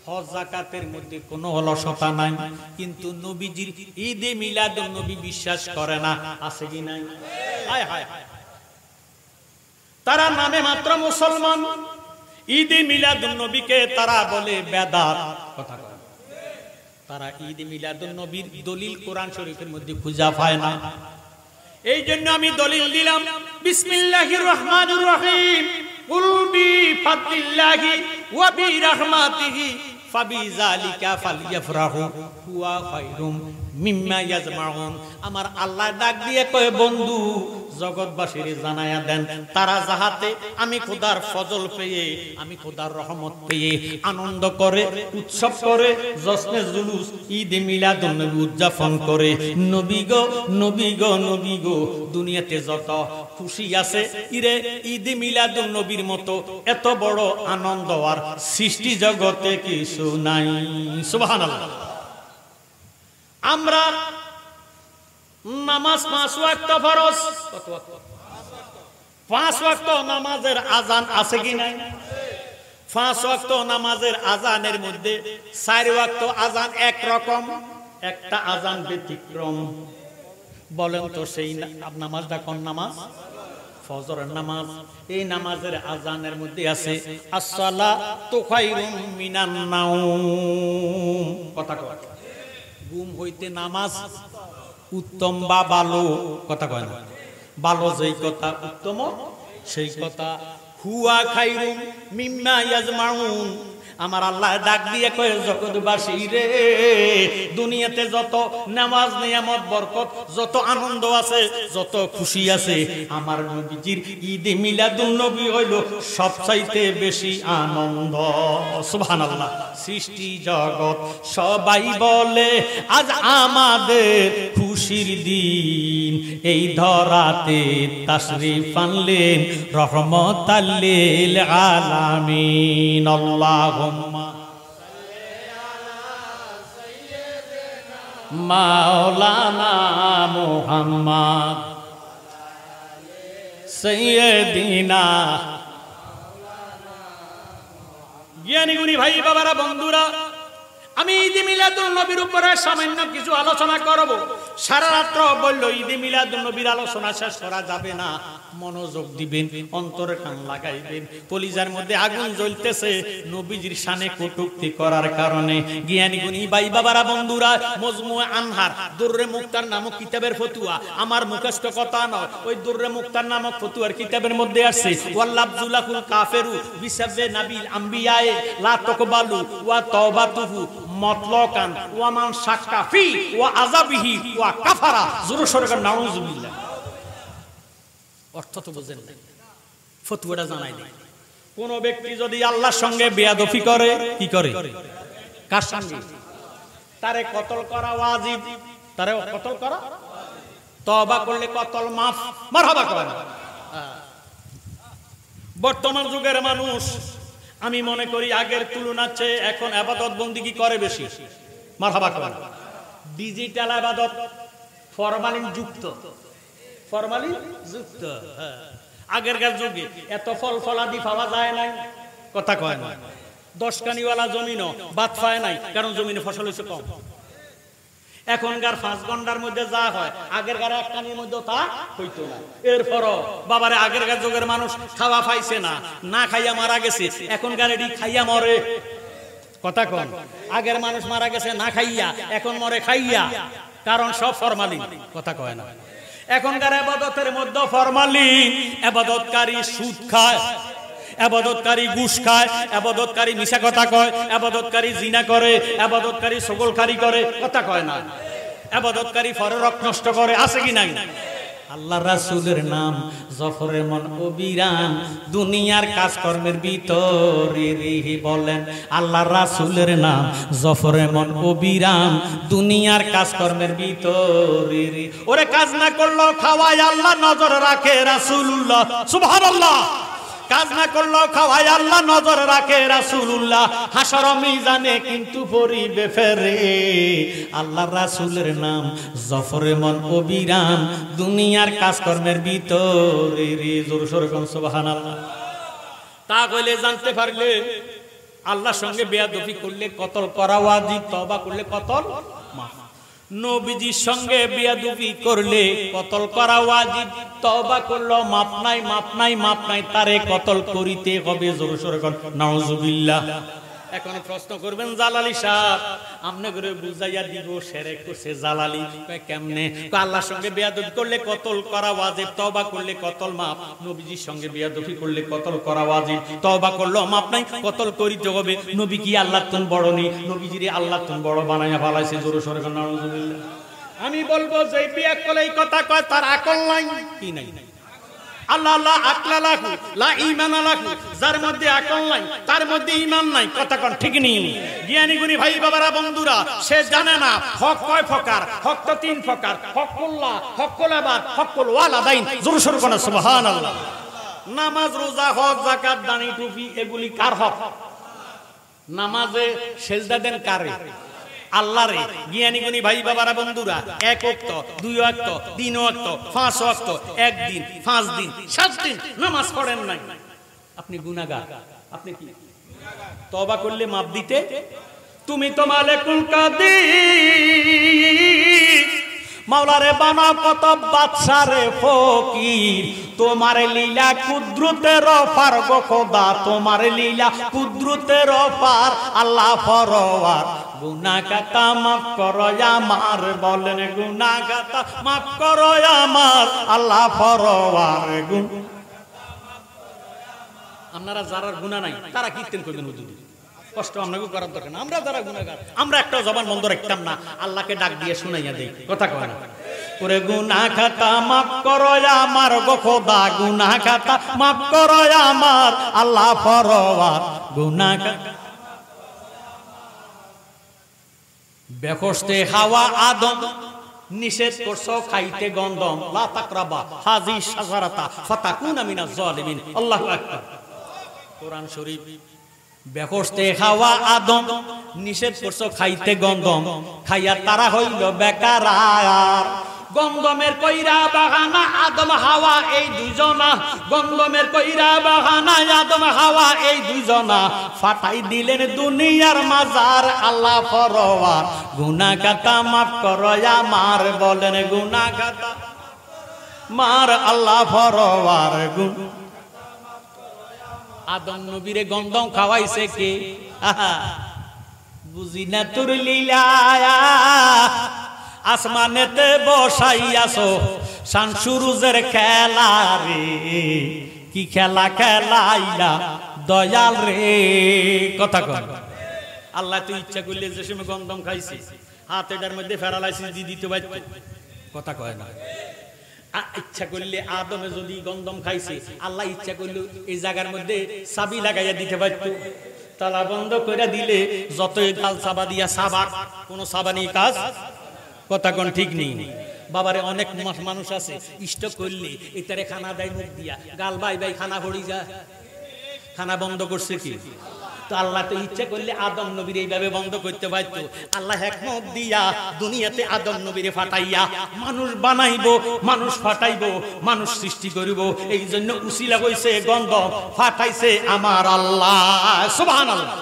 হজ যাকাতের মধ্যে কোনো অলসতা নাই, কিন্তু নবীজির ঈদে মিলাদুন নবী বিশ্বাস করে না। আছে কি নাই? হায় হায়, তারা নামে মাত্র মুসলমান, ঈদে মিলাদুন নবীকে তারা বলে বেদাত। কথা বলে তারা ঈদ মিলাদুন নবীর দলিল কোরআন শরীফের মধ্যে খুঁজে পায় না। এই জন্য আমি দলিল দিলাম, বিসমিল্লাহির রহমানির রহিম, কুল বিফাদলিল্লাহি ওয়া বিরহমাতিহি ফাবিযালিকা ফালইফরাহু হুয়া খায়রুম মিম্মা ইয়াজমাউন। আমার আল্লাহ ডাক দিয়ে কয়, বন্ধু জগৎবাসীরে জানায়া দেন তারা যাহাতে আমি খোদার ফজল পেয়ে, আমি খোদার রহমত পেয়ে আনন্দ করে, উৎসব করে, জশ্নে জুলুস ঈদে মিলাদুন নবী উদযাপন করে। নবী গো নবী গো নবী গো, দুনিয়াতে যত খুশি আছে ইরে ঈদে মিলাদুন নবীর মতো এত বড় আনন্দ আর সৃষ্টি জগতে কিছু নাই। সুবহানাল্লাহ। আমরা নামাজ 5 ওয়াক্ত ফরজ, 5 ওয়াক্ত নামাজের আজান আছে কি নাই? 5 ওয়াক্ত নামাজের আজানের মধ্যে 4 ওয়াক্ত আজান এক রকম, একটা আজান ব্যতিক্রম। বলেন তো সেই নামাজটা কোন নামাজ? ফজরের নামাজ। এই নামাজের আজানের মধ্যে আছে আসসালাতু খায়রুম মিনান নাওম। কথা কয়, ঘুম হইতে নামাজ উত্তম বা ভালো। কথা কয় না, ভালো যেই কথা উত্তম সেই কথা। হুয়া খায়রুম মিম্মা ইয়াজমাউন। আমার আল্লাহ ডাক দিয়ে কয়, জগৎবাসী রে, দুনিয়াতে যত নামাজ নিয়ামত বরকত, যত আনন্দ আছে, যত খুশি আছে, আমার নবীজির ঈদে মিলাদুন নবী হইল সবচাইতে বেশি আনন্দ। সুবহানাল্লাহ। সৃষ্টি জগৎ সবাই বলে আজ আমাদের খুশির দিন এই ধরাতে তাশরীফ আনলেন রহমাতাল লিল আলামিন আল্লাহুম্মা মাওলানা মুহাম্মদ সাইয়্যিদিনা। জ্ঞানী গুণী ভাই বাবারা বন্ধুরা, আমি ঈদে মিলাদুন নবীর উপরে সামান্য কিছু আলোচনা করব। সারা রাত্র বলল ঈদে মিলাদুন নবীর আলোচনা শেষ করা যাবে না। মনোযোগ দিবেন, অন্তরে কান লাগাইবেন। কলিজার মধ্যে আগুন জ্বলতেছে নবীজির শানে কটূক্তি করার কারণে। জ্ঞানী গুণী ভাই বাবারা বন্ধুরা, মজমুয়ে আনহার দুররে মুক্তার নামক কিতাবের ফতুয়া, আমার মুখস্থ কথা নয়, ওই দুররে মুক্তার নামক ফতুয়ার কিতাবের মধ্যে আছে ওয়াল্লাবজুলাকুল কাফেরু বিসাবে নাবিল আম্বিয়ায়ে লা তাকবালু ওয়া তাওবাতুহু মতলকান ওয়া মান শাক্কা ফি ওয়া আযাবিহি ওয়া কাফারা। জোরে সরে বলেন নাউযুবিল্লাহ। অর্থ তো বুঝেন না, ফতোয়াটা জানাই দেই। কোন ব্যক্তি যদি আল্লাহর সঙ্গে বেয়াদফি করে, কি করে? কার সঙ্গে? তারে কতল করা ওয়াজিব, তারে কতল করা। তওবা করলে কতল মাফ। মারহাবা করেন। বর্তমান যুগের মানুষ আমি মনে করি আগের তুলনার চেয়ে এখন ইবাদত বন্দেগী করে বেশি। মারহাবা করেন। ডিজিটাল ইবাদত ফরমালিন যুক্ত, ফরমালিন যুক্ত। আগেরকার যুগে এত ফল ফলাদি পাওয়া যায় নাই। কথা কয় না। 10 কানিওয়ালা জমিনও বাদ পায় নাই, কারণ জমিনে ফসল হয়েছে কম। এখনকার 5 ঘন্টার মধ্যে যা হয় আগের গারে এক কানির মধ্যে তা হইতো না। এরপরও বাবারে আগেরকার যুগের মানুষ খাওয়া পাইছে না, না খাইয়া মারা গেছে, এখনকার এটি খাইয়া মরে। কথা কোন? আগের মানুষ মারা গেছে না খাইয়া, এখন মরে খাইয়া, কারণ সব ফরমালিন। কথা কয় না? এখনকার ইবাদতের মধ্যে ফরমালিন। ইবাদতকারী সুদ খায়, ইবাদতকারী ঘুষ খায়, ইবাদতকারী মিছা কথা কয়, ইবাদতকারী জিনা করে, ইবাদতকারী সগলকারী করে। কথা কয় না? ইবাদতকারী পরের হক নষ্ট করে, আছে কি নাই? আল্লাহ রাসূলের নাম জফরে মন অবিরাম, দুনিয়ার কাজকর্মের ভিতরে রেহি বলেন আল্লাহ রাসূলের নাম জফরে মন অবিরাম, দুনিয়ার কাজকর্মের ভিতরে রে। ওরে কাজ না করলেও খাওয়ায় আল্লাহ নজর রাখে রাসূলুল্লাহ, সুবহানাল্লাহ। কাজ না করলেও খাওয়ায় আল্লাহ নজর রাখে রাসূলুল্লাহ, হাসর মিজানে কিন্তু পরিবে ফেরে। আল্লাহ রাসূলের নাম জফরে মন অবিরাম, দুনিয়ার কাজকর্মের ভিতরে রে। জোর সোরে কোন সুবহানাল্লাহ। তা কইলে জানতে পারলে আল্লাহর সঙ্গে বেয়াদবি করলে কতল করা ওয়াজিব, তওবা করলে কতল মাফ। নবীজির সঙ্গে বেয়াদবি করলে কতল করা ওয়াজিব, তওবা করলো মাপ নাই, মাপ নাই, মাপ নাই, তারে কতল করিতে হবে। জোরে সোরে কোন নাউজুবিল্লাহ। এখন প্রশ্ন করবেন জালালি সাহেব, আমনে করে বুঝাইয়া দিব শিরক করছে জালালি। কয় কেমনে? কয় আল্লাহর সঙ্গে বেয়াদবি করলে কতল করা ওয়াজিব, তওবা করলে কতল মাপ। নবীজির সঙ্গে বেয়াদবি করলে কতল করা ওয়াজিব, তওবা করলো মাপ নাই, কতল করিতে হবে। নবী কি আল্লাহর তুন বড় নেই? নবীজিরে আল্লাহর তুন বড় বানাইয়া ফেলাইছে। জোরে সোরে কোন নাউজুবিল্লাহ। আমি বলবো যে বিয়া করলে এই কথা কয় তার আকল নাই। কি নাই? আল্লাহ আল্লাহ আকলা লাহু লা ঈমান লাহু, যার মধ্যে আকল নাই তার মধ্যে ঈমান নাই। কথা কোন ঠিক নেই? জ্ঞানী গুণী ভাই বাবারা বন্ধুরা, সে জানে না হক কয় প্রকার। হক তো 3 প্রকার, হকুল্লাহ, হকুল ইবাদ, হকুল ওয়ালিদাইন। জোরে সোরে কোন সুবহানাল্লাহ। নামাজ, রোজা, হজ, যাকাত, দানি, টুপি এগুলি কার হক? নামাজে সেজদা দেন কারে? আল্লাহরে। জ্ঞানী গুণী ভাই বাবারা বন্ধুরা, 1 ওয়াক্ত, 2 ওয়াক্ত, 3 ওয়াক্ত, 5 ওয়াক্ত, 1 দিন, 5 দিন, 7 দিন নামাজ পড়েন নাই, আপনি গুনাহগার। আপনি কি? তওবা করলে মাপ দিতে। তুমি তো মালিকুল কাদির, মাওলারে বানাও কত বাদশারে ফকির, তোমার লীলা কুদরতের পার গো খোদা, তোমার লীলা কুদরতের পার। আল্লাহ পরওয়ার গুনাহ খাতা মাফ করো আমার, বলেন গুনাহ খাতা মাফ করো আমার। আল্লাহ পরওয়ার গুনাহ। আপনারা যারা গুনাহ নাই তারা কীর্তন করবেন হুজুর, কষ্ট আপনাকে করার দরকার না। আমরা যারা গুনাহগার, আমরা একটা জবান বন্ধ রাখতাম না, আল্লাহকে ডাক দিয়ে শুনাইয়া দেই। কথা কয় না? ওরে গুনাহ খাতা মাফ করো আমার গো খোদা, গুনাহ খাতা মাফ করো আমার। আল্লাহ পরওয়ার গুনাহ খাতা। বেকসতে হাওয়া আদম নিষেধ করছো খাইতে গন্ধম, লা তাকরাবা হাযি শাজারাতা ফাতাকুনা মিনাজ জালিমিন। আল্লাহু আকবার। কোরআন শরীফ। বেকসতে হাওয়া আদম নিষেধ করছো খাইতে গন্ধম, খাইয়া তারা হইল বেকারার। গন্ধমের কইরা বাগানা আদম হাওয়া এই দুইজনা, গন্ধমের কইরা বাগানা আদম হাওয়া এই দুইজনা, ফাটাই দিলেন দুনিয়ার মাজার। আল্লাহ পরওয়ার গুনাহ খাতা মাফ করো আমার, বলেন গুনাহ খাতা মার। আল্লাহ পরওয়ার গুনাহ। আদম নবীরে গন্ধম খাওয়াইছে কে? বুঝি না তোর লীলা, আসমানেতে বসাইয়াছো শান সুরুজের খেলা রে, কি খেলা খেলাইলা দয়াল রে। কথা কয় আল্লাহ তো ইচ্ছা করলে যে সময় গন্ধম খাইছে হাত এটার মধ্যে ফেরালাইছিস দি দিতে পারত। কথা কয় না? ইচ্ছা করলে আদমে যদি গন্ধম খাইছে, আল্লাহ ইচ্ছা করলে এই জায়গার মধ্যে চাবি লাগাইয়া দিতে পারত। তালা বন্ধ করে দিলে যতই গাল চাবা দিয়া সাবাক, কোন সাবানি কাজ। কথা কোন ঠিক নেই? বাবারে অনেক মানুষ আছে স্টক করলে এটারে খানা দেয় মুখ দিয়া, গাল বাই বাই খানা পড়ি যায়। খানা বন্ধ করছে কি? তো আল্লাহ তো ইচ্ছা করলে আদম নবীর এইভাবে বন্ধ করতে পারতো। আল্লাহ হিকমত দিয়া দুনিয়াতে আদম নবীরে ফাটাইয়া মানুষ বানাইবো, মানুষ ফাটাইবো, মানুষ সৃষ্টি করিব। এই জন্য উসিলা হইছে গন্ধম, ফাটাইছে আমার আল্লাহ। সুবহানাল্লাহ।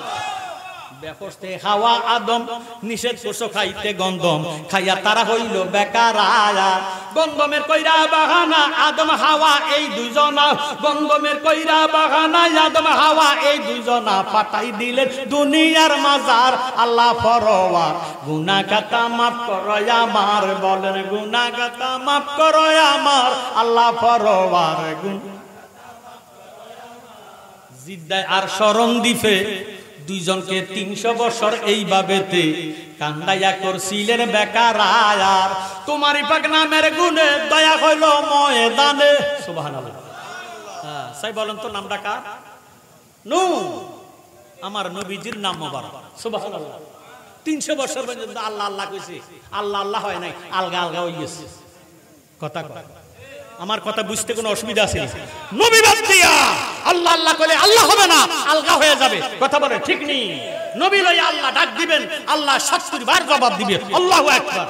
বেফস্তে হাওয়া আদম নিষেধ করছো খাইতে গন্ধম, খাইয়া তারা হইল বেকারায়া। গন্ধমের কইরা বাহানা আদম হাওয়া এই দুইজনা, গন্ধমের কইরা বাহানা আদম হাওয়া এই দুইজনা পাঠাই দিলেন দুনিয়ার মাজার। আল্লাহ পরওয়ার গুনাহ খাতা মাফ করো আমার, বলেন গুনাহ খাতা মাফ করো আমার। আল্লাহ পরওয়ার জিদ্দায় আর শরণ দিফে দুইজনকে 300 বছর এইভাবেতে কান্দাইয়া করছিলেন বেকারায়ার। তোমারই পাক নামের গুণে দয়া হইল ময়দানে। সুবহানাল্লাহ। হ্যাঁ, সাই বলেন তো নামটা কার? নূহ, আমার নবীজির নাম মোবারক। সুবহানাল্লাহ। 300 বছর পর্যন্ত আল্লাহ আল্লাহ কইছে, আল্লাহ আল্লাহ হয় নাই, আলগা আলগা হয়ে গেছে। কথা কয়, আমার কথা বুঝতে কোনো অসুবিধা আছে? নবী বাদ দিয়া আল্লাহ আল্লাহ কইলে আল্লাহ হবে না, আলগা হয়ে যাবে। কথা বলে ঠিক নেই? নবী লইয়া আল্লাহ ডাক দিবেন, আল্লাহ 70 বার জবাব দিবে। আল্লাহু আকবার।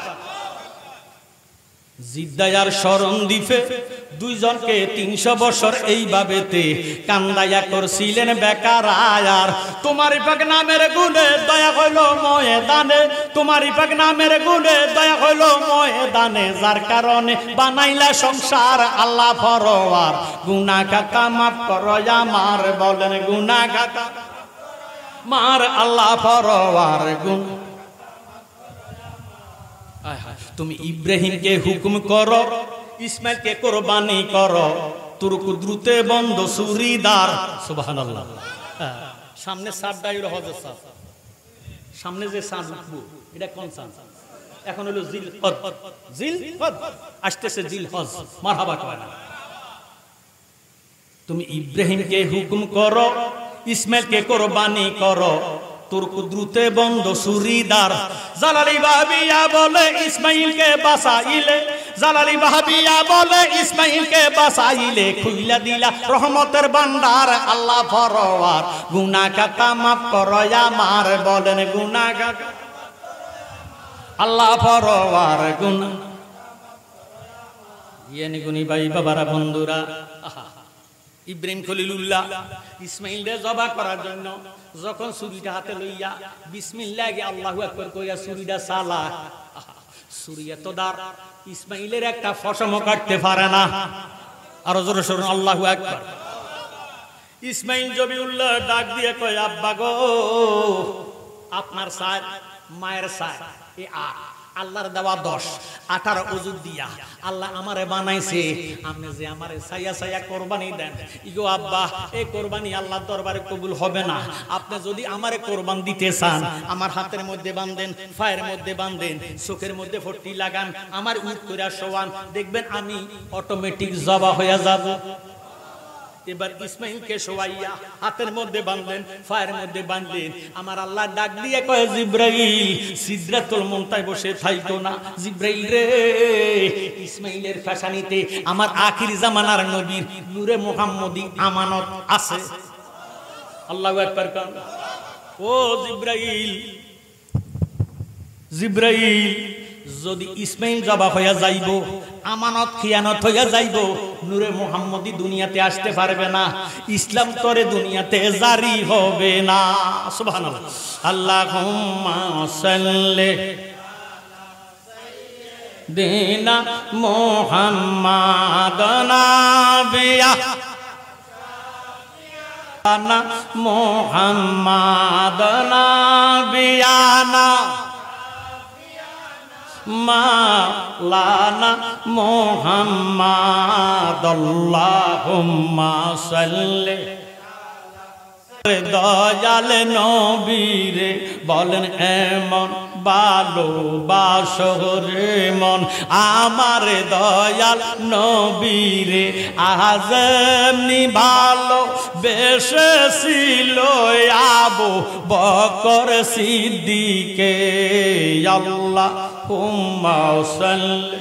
জিদ্দায়ার শরণ দিফে দুইজনকে 300 বছর এইভাবেতে কান্দাইয়া করছিলেন বেকারায়ার। তোমারই পাক নামের গুণে দয়া হইল ময়দানে, তোমারই পাক নামের গুণে দয়া হইল ময়দানে। যার কারণে বানাইলা সংসার আল্লাহ পরওয়ার, গুনাহ খাতা মাফ করো আমার, বলেন গুনাহ খাতা মার আল্লাহ পরওয়ার গুণ। তুমি ইব্রাহিমকে হুকুম করো, ইসমাইলকে কোরবানি করো, তুরক দ্রুতে বন্ধ সুরিদার। সুবহানাল্লাহ। সামনে সাতটাই হজের সাত, সামনে যে সাত উঠবো এটা কোন সাত? এখন হলো জিল হজ, জিল হজ আসতেছে, জিল হজ। মারহাবা কয় না? তুমি ইব্রাহিমকে হুকুম করো, ইসমাইলকে কোরবানি করো, তুরক দ্রুতে বন্ধ সুরিদার। জালালি ভাবিয়া বলে ইসমাইলকে বাঁচাইলে, জালালি ভাবিয়া বলে ইসমাইলকে বাঁচাইলে, খুইলা দিলা রহমতের ভান্ডার আল্লাহ পরওয়ার। গুনাহ খাতা মাফ করো আমার, বলেন গুনাহ খাতা আল্লাহ পরওয়ার গুনাহ। ইয়ানি গুনি ভাই বাবারা বন্ধুরা, ইব্রাহিম খলিলুল্লাহ ইসমাইলকে জবাই করার জন্য যখন ছুরিটা হাতে লইয়া বিসমিল্লাহ আল্লাহু আকবার কইয়া ছুরিটা চালা, ছুরি এত দার ইসমাইলের একটা ফসমও কাটতে পারে না। আর জোরে শুনুন আল্লাহু আকবার। ইসমাইল জবিউল্লাহ ডাক দিয়ে কয়, আব্বা গো, আপনার সার মায়ের সার এ আল্লাহর দেওয়া 10 18 ওজুর দিয়া আল্লাহ আমারে বানাইছে, আপনি যে আমারে ছায়া ছায়া কোরবানি দেন, ইগো আব্বা এই কোরবানি আল্লাহর দরবারে কবুল হবে না। আপনি যদি আমারে কোরবান দিতে চান, আমার হাতের মধ্যে বাঁধেন, পায়ের মধ্যে বাঁধেন, চোখের মধ্যে ফট্টি লাগান, আমার উট করে শোয়ান, দেখবেন আমি অটোমেটিক জবা হয়ে যাব। এবার ইসমাইলকে শোয়াইয়া হাতের মধ্যে বাঁধলেন, পায়ের মধ্যে বাঁধলেন। আমার আল্লাহ ডাক দিয়ে কয়, জিব্রাইল সিদরাতুল মুনতায় বসে থাইতো না, জিব্রাইল রে, ইসমাইলের ফ্যাশানিতে আমার আখির জামানার নবীর নূরে মুহাম্মদী আমানত আছে। আল্লাহু আকবার। ও জিব্রাইল, জিব্রাইল যদি ইসমাইল জবা হইয়া যাইব, আমানত খিয়ানত হইয়া যাইব, নূরে মুহাম্মদী দুনিয়াতে আসতে পারবে না, ইসলাম তরে দুনিয়াতে জারি হবে না। সুবহানাল্লাহ। আল্লাহুম্মা সাল্লি দিনা মুহাম্মাদ নাবিয়া না মুহাম্মাদ নাবিয়ানা মাওলানা মুহাম্মাদ। আল্লাহুম্মা সাল্লি দয়াল নবীরে, বলেন এমন ভালোবাসো রে মন আমার দয়াল নবীরে, আজ এমনি ভালো বেশেছিল আবু বকর সিদ্দিকে। আল্লাহুম্মা সাল্লি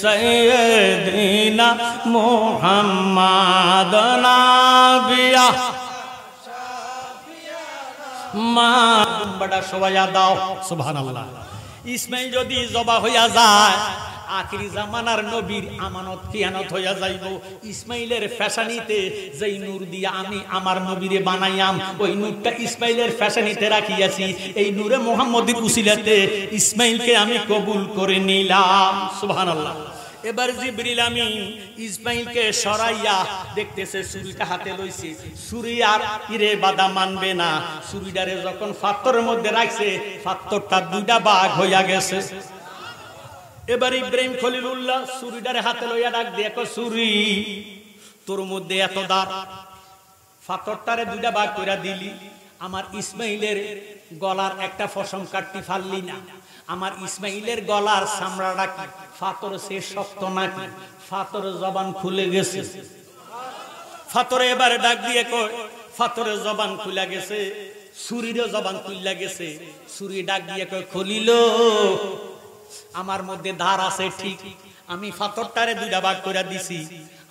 সাইয়্যিদিনা মুহাম্মাদ নাবিয়া মা বড়া শোয়া দাও। সুবহানাল্লাহ। ইসমাইল যদি জবা হইয়া যায়, আখিরি জামানার নবীর আমানত কিয়ানত হইয়া যাইব। ইসমাইলের ফ্যাশানিতে যেই নূর দিয়া আমি আমার নবীরে বানাইয়াম, ওই নূরটা ইসমাইলের ফ্যাশানিতে রাখিয়াছি। এই নূরে মুহাম্মদের উসিলাতে ইসমাইলকে আমি কবুল করে নিলাম। সুবহানাল্লাহ। এবার জিবরিল আমিন ইসমাইলকে সরাইয়া দেখতেছে ছুরিটা হাতে লইছে, ছুরি আর ইরে বাধা মানবে না। ছুরিটারে যখন পাথরের মধ্যে রাখছে, পাথরটা দুইটা ভাগ হইয়া গেছে। এবার ইব্রাহিম খলিলুল্লাহ ছুরিটারে হাতে লইয়া ডাক দিয়ে কয়, ছুরি তোর মধ্যে এত দাঁত, পাথরটারে দুইটা ভাগ কইরা দিলি, আমার ইসমাইলের গলার একটা ফসম কাটতে পারলি না। আমার ইসমাইলের গলার চামড়াটা কি পাথর সে শক্ত নাকি? পাথরের জবান খুলে গেছে। পাথরে এবারে ডাক দিয়ে কয়, পাথরের জবান খুলে গেছে, ছুরিরও জবান খুলে গেছে। ছুরি ডাক দিয়ে কয়, খলিল আমার মধ্যে ধার আছে ঠিক, আমি পাথরটারে দুইটা ভাগ করে দিছি,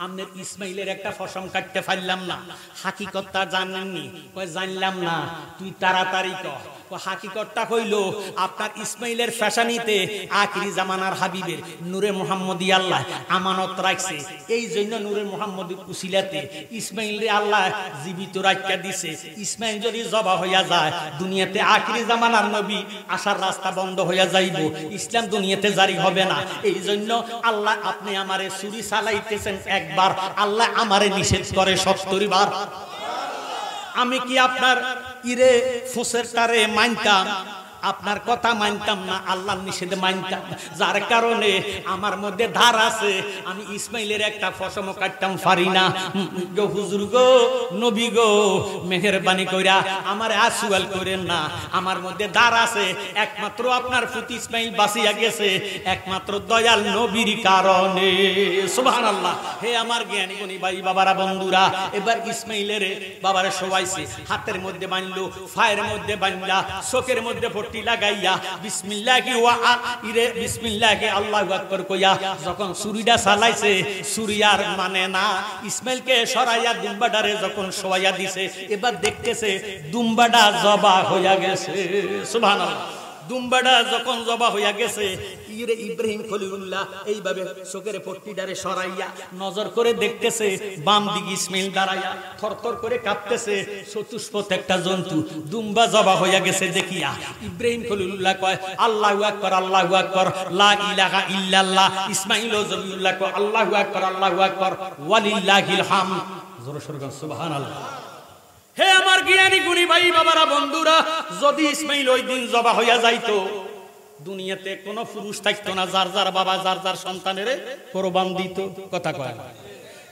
আমনের ইসমাইলের একটা ফসম কাটতে পারলাম না। হাকিকতটা জানেননি? কয় জানলাম না, তুই তাড়াতাড়ি কর। হাকিকতটা কইল, আপনার ইসমাইলের ফ্যাশানিতে আখিরি জামানার হাবিবের নূরে মুহাম্মদি আল্লাহ আমানত রাখছে। এই জন্য নূরে মুহাম্মদি উসিলাতে ইসমাইলরে আল্লাহ জীবিত রাখিয়া দিছে। ইসমাইল যদি জবা হইয়া যায়, দুনিয়াতে আখিরি জামানার নবী আসার রাস্তা বন্ধ হইয়া যাইব, ইসলাম দুনিয়াতে জারি হবে না। এই জন্য আল্লাহ আপনি আমারে ছুরি চালাইতেছেন একবার, আল্লাহ আমারে নিষেধ করে 70 বার। আমি কি আপনার ইরে ফুসেরটারে মানতাম? আপনার কথা মানতাম না, আল্লাহর নিষেধ মানতাম। যার কারণে আমার মধ্যে ধার আছে, আমি ইসমাইলের একটা ফসম কাটতাম পারি না। গো হুজুর গো, নবী গো, মেহেরবানি কইরা আমার আসুয়াল করেন না, আমার মধ্যে ধার আছে। একমাত্র আপনার পুতি ইসমাইল বাঁচিয়া গেছে একমাত্র দয়াল নবীর কারণে। সুবহানাল্লাহ। হে আমার জ্ঞানী গুণী ভাই বাবারা, বন্ধুরা, এবার ইসমাইলের বাবারে শোয়াইছে, হাতের মধ্যে বাঁধলো, ফায়ের মধ্যে বাঁধলা, চোখের মধ্যে লাগাইয়া বিসমিল্লাহি ওয়া ইরে বিসমিল্লাহি আল্লাহু আকবার কইয়া যখন ছুরিটা চালাইছে, ছুরি আর মানে না। ইসমাইলকে সরাইয়া দুম্বাটারে যখন শোয়াইয়া দিছে, এবার দেখতেছে দুম্বাটা জবা হইয়া গেছে। সুবহানাল্লাহ। দুম্বাটা যখন জবা হইয়া গেছে, ইব্রাহিম খলিলুল্লাহ এইভাবে চোখের পট্টিটারে সরাইয়া নজর করে দেখতেছে, বাম দিকে ইসমাইল দাঁড়াইয়া থরথর করে কাঁপতেছে। চতুষ্পথ একটা জন্তু দুম্বা জবা হইয়া গেছে দেখিয়া ইব্রাহিম খলিলুল্লাহ কয়, আল্লাহু আকবার, আল্লাহু আকবার, লা ইলাহা ইল্লাল্লাহ। ইসমাইল জবিউল্লাহ কয়, আল্লাহু আকবার, আল্লাহু আকবার, ওয়ালিল্লাহিল হামদ। জোরে সোরে সুবহানাল্লাহ। হে আমার জ্ঞানী গুণী ভাই বাবারা, বন্ধুরা, যদি ইসমাইল ওই দিন জবা হইয়া যাইতো, দুনিয়াতে কোন পুরুষ থাকতো না যার যার বাবা যার যার সন্তানের কোরবান দিত। কথা কয়।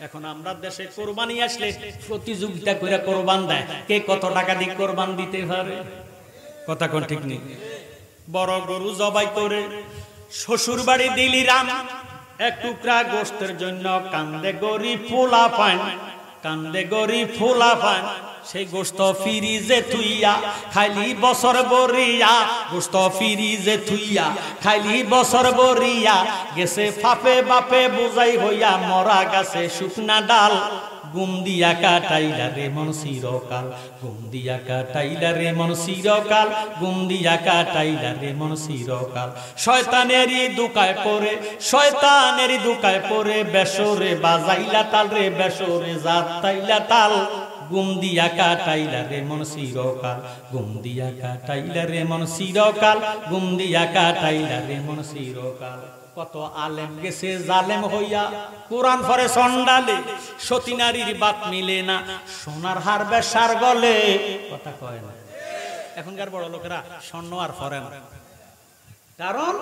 এখন আমরা দেশে কোরবানি আসলে প্রতিযোগিতা করে কোরবান দেয়, কে কত টাকা দিয়ে কোরবান দিতে পারে। কথা কোন ঠিক নেই? বড় গরু জবাই করে শ্বশুর বাড়ি দিলিরাম, এক টুকরা গোশতের জন্য কান্দে গরিব পোলা পান, কান্দে গরিব পোলা পান। সেই গোশত ফিরিজে থুইয়া খাইলি বছর বরিয়া, গোশত ফিরিজে থুইয়া খাইলি বছর বরিয়া। গেছে ফাপে বাপে বুঝাই হইয়া, মরা গাছে শুকনা ডাল। গুম দিয়া কাটাইলা রে মন চিরকাল, গুম দিয়া কাটাইলা রে মন চিরকাল, গুম দিয়া কাটাইলা রে মন চিরকাল। শয়তানেরই দুকায় পড়ে, শয়তানেরই দুকায় পড়ে, বেসরে বাজাইলা তাল রে, বেসরে যাতাইলা তাল। গুম দিয়া কাটাইলা রে মন চিরকাল, গুম দিয়া কাটাইলা রে মন চিরকাল, গুম দিয়া কাটাইলা রে মন চিরকাল। কত আলেম গেছে জালেম হইয়া, কোরআন পড়ে সন্ডালে, সতী নারীর বাত মিলে না, সোনার হার বেশার গলে। কথা কয় না? এখনকার বড় লোকেরা স্বর্ণ আর পরে না, কারণ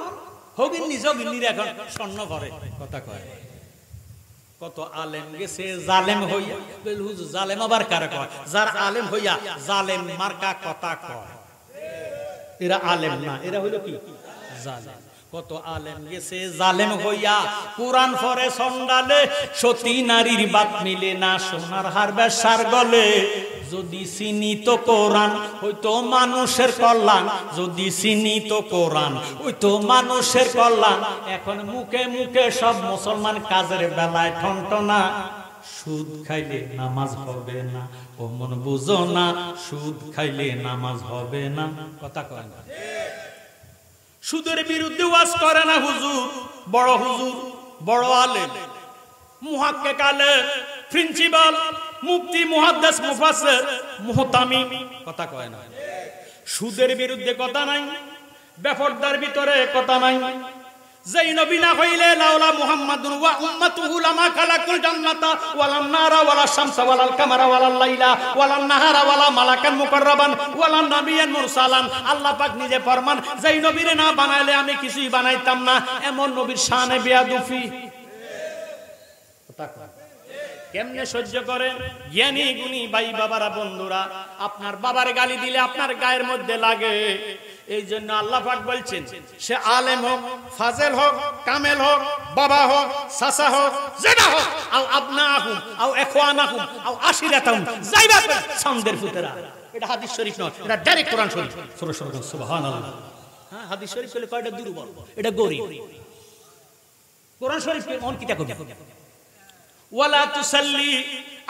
হগিন্নি যোগিন্নির এখন স্বর্ণ পরে। কথা কয়। কত আলেম গেছে জালেম হইয়া, হুজুর জালেম আবার কারে কয়? যারা আলেম হইয়া জালেম মার্কা কথা কয়, এরা আলেম না, এরা হইল কি জালেম। কত আলেম গেছে জালেম হইয়া, কোরআন পড়ে সন্ডালে, সতী নারীর বাত মিলে না, সোনার হার বেশার গলে। যদি চিনিত কোরআন হইতো মানুষের কল্যাণ, যদি চিনিত কোরআন হইতো মানুষের কল্যাণ। এখন মুখে মুখে সব মুসলমান কাজের বেলায় ঠনটনা। সুদ খাইলে নামাজ হবে না, ও মন বুঝো না, সুদ খাইলে নামাজ হবে না। কথা কয় না? সুদের বিরুদ্ধে ওয়াজ করে না হুজুর, বড় আলেম, মুহাক্কিক আলেম, প্রিন্সিপাল, মুফতি, মুহাদ্দিস, মুফাসসির, মুহতামিম, কথা কয় না। সুদের বিরুদ্ধে কথা নাই, বেপরদার ভিতরে কথা নাই। যেই নবী না হইলে লাউলা মুহাম্মাদুন ওয়া উম্মাতুহু লামা খালাকুল জান্নাতা ওয়ালান নারা ওয়ালা শামসা ওয়ালাল কামারা ওয়ালাল লাইলা ওয়ালান নাহারা ওয়ালা মালাকান মুকাররাবান ওয়ালান নাবিয়ান মুরসালান। আল্লাহ পাক নিজে ফরমান, যেই নবীরে না বানাইলে আমি কিছুই বানাইতাম না। এমন নবীর শানে বেয়াদুফি। কেমনে সহ্য করেন জ্ঞানী গুণী ভাই বাবারা, বন্ধুরা? আপনার বাবার গালি দিলে আপনার গায়ের মধ্যে লাগে। এই জন্য আল্লাহ পাক বলছেন, সে আলেম হোক, ফাজেল হোক, কামেল হোক, বাবা হোক, চাচা হোক, যেটা হোক, আও আবনাহুম আও ইখওয়ানাহুম আও আশিরাতাহুম, যাইবা সামদের পুতেরা। এটা হাদিস শরীফ নয়, এটা ডাইরেক্ট কোরআন শরীফ। সুবহানাল্লাহ। হ্যাঁ, হাদিস শরীফ বলে কয়টা দুর্বল, এটা গরীব। কোরআন শরীফ কোন কিতা কবি? ওয়ালা তুসাল্লি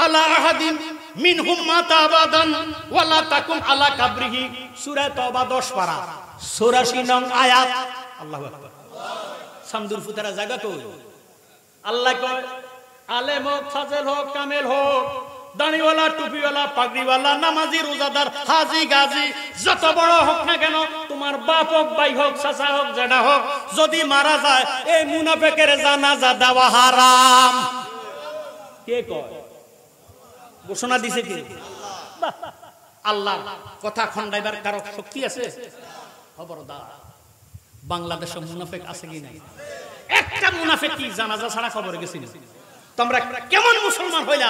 আলা আহাদিন মিনহুম মাতা আবাদান ওয়ালা তাকুম আলা কাবরিহি। সূরা তওবা 10 পারা 84 নং আয়াত। আল্লাহু আকবার। সামদুর ফুতারা জায়গা কই? আল্লাহ কয়, আলেম হোক, ফাজেল হোক, কামেল হোক, দাড়িওয়ালা, টুপিওয়ালা, পাগড়িওয়ালা, নামাজি, রোজাদার, হাজি, গাজী, যত বড় হোক না কেন, তোমার বাপ হোক, ভাই হোক, চাচা হোক, জেঠা হোক, যদি মারা যায় এই মুনাফিকের জানাজা দেওয়া হারাম। কে কয়? ঘোষণা দিছে কে? আল্লাহ। কথা খন্ডাইবার কারো শক্তি আছে? খবরদার। বাংলাদেশে মুনাফিক আছে কি নাই? একটা মুনাফিক কি জানাজা ছাড়া খবর গেছে না? তোমরা কেমন মুসলমান হইলা?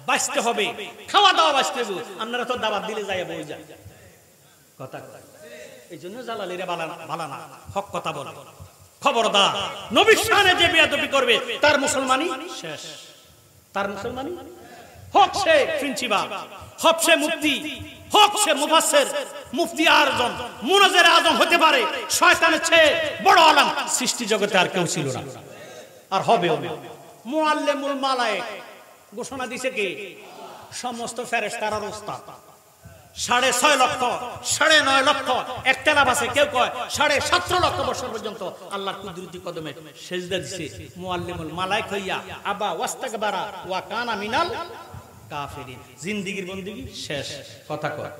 বাঁচতে হবে, খাওয়া দাওয়া বাঁচতে হবে। আপনারা তো দাওয়াত দিলে যাইয়া বই যায় কথা কয়। এই জন্য জালালিরা বালানা হক কথা বলে। খবরদার, নবীর শানে যে বেয়াদবি করবে তার মুসলমানই শেষ। তার মুসলমানই হোক সে প্রিন্সিপাল, হোক সে মুফতি, হোক সে মুফাসসির, মুফতি আজম, মুনাজ্জির আজম হতে পারে। শয়তানের চেয়ে বড় আলেম সৃষ্টি জগতে আর কেউ ছিল না, আর হবেও না। মুআল্লিমুল মালায়েক ঘোষণা দিছে কে? সমস্ত ফেরেশতার ওস্তাদ। 6.5 লক্ষ, 9.5 লক্ষ, একতলাপ আছে, কেউ কয় 17.5 লক্ষ বছর পর্যন্ত আল্লাহর কুদরতি কদমে সেজদা দিছে মুআল্লিমুল মালায়েক হইয়া। আবা ওয়াস্তাকবারা ওয়া কানা মিনাল কাফিরিন। জিন্দেগীর বন্দেগী শেষ। কথা কয়।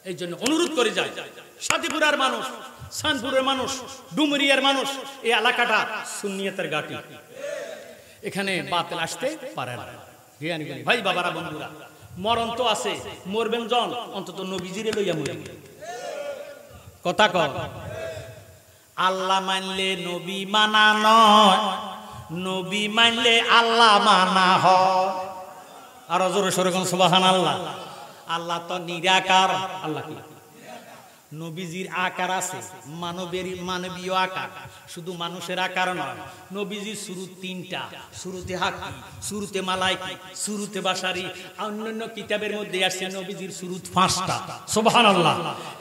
এই জন্য অনুরোধ করে যায়, সাদিপুরার মানুষ, সানপুরের মানুষ, ডুমরিয়ার মানুষ, এই এলাকাটা সুন্নিয়তের ঘাঁটি। এখানে বাতিল আসতে পারে না। জ্ঞানী ভাই বাবারা, বন্ধুরা, মরণ তো আছে, মরবেন জন, অন্তত নবীজিরে লইয়া মরবেন। কথা কয়। আল্লাহ মানলে নবী মানা নয়, নবী মানলে আল্লাহ মানা হয়। আর জোরে সোরে কোন সুবহানাল্লাহ। আল্লাহ তো নিরাকার। আল্লাহ কি? নবীজির আকার আছে, মানবীয় আকার, শুধু মানুষের আকার নয়। নবীজির সুরুত 3টা, সুরুতে হাকি, সুরুতে মালাইকি, সুরুতে বাশারি। অন্যান্য কিতাবের মধ্যে আসছে নবীজির সুরুত 5টা। সুবহানাল্লাহ।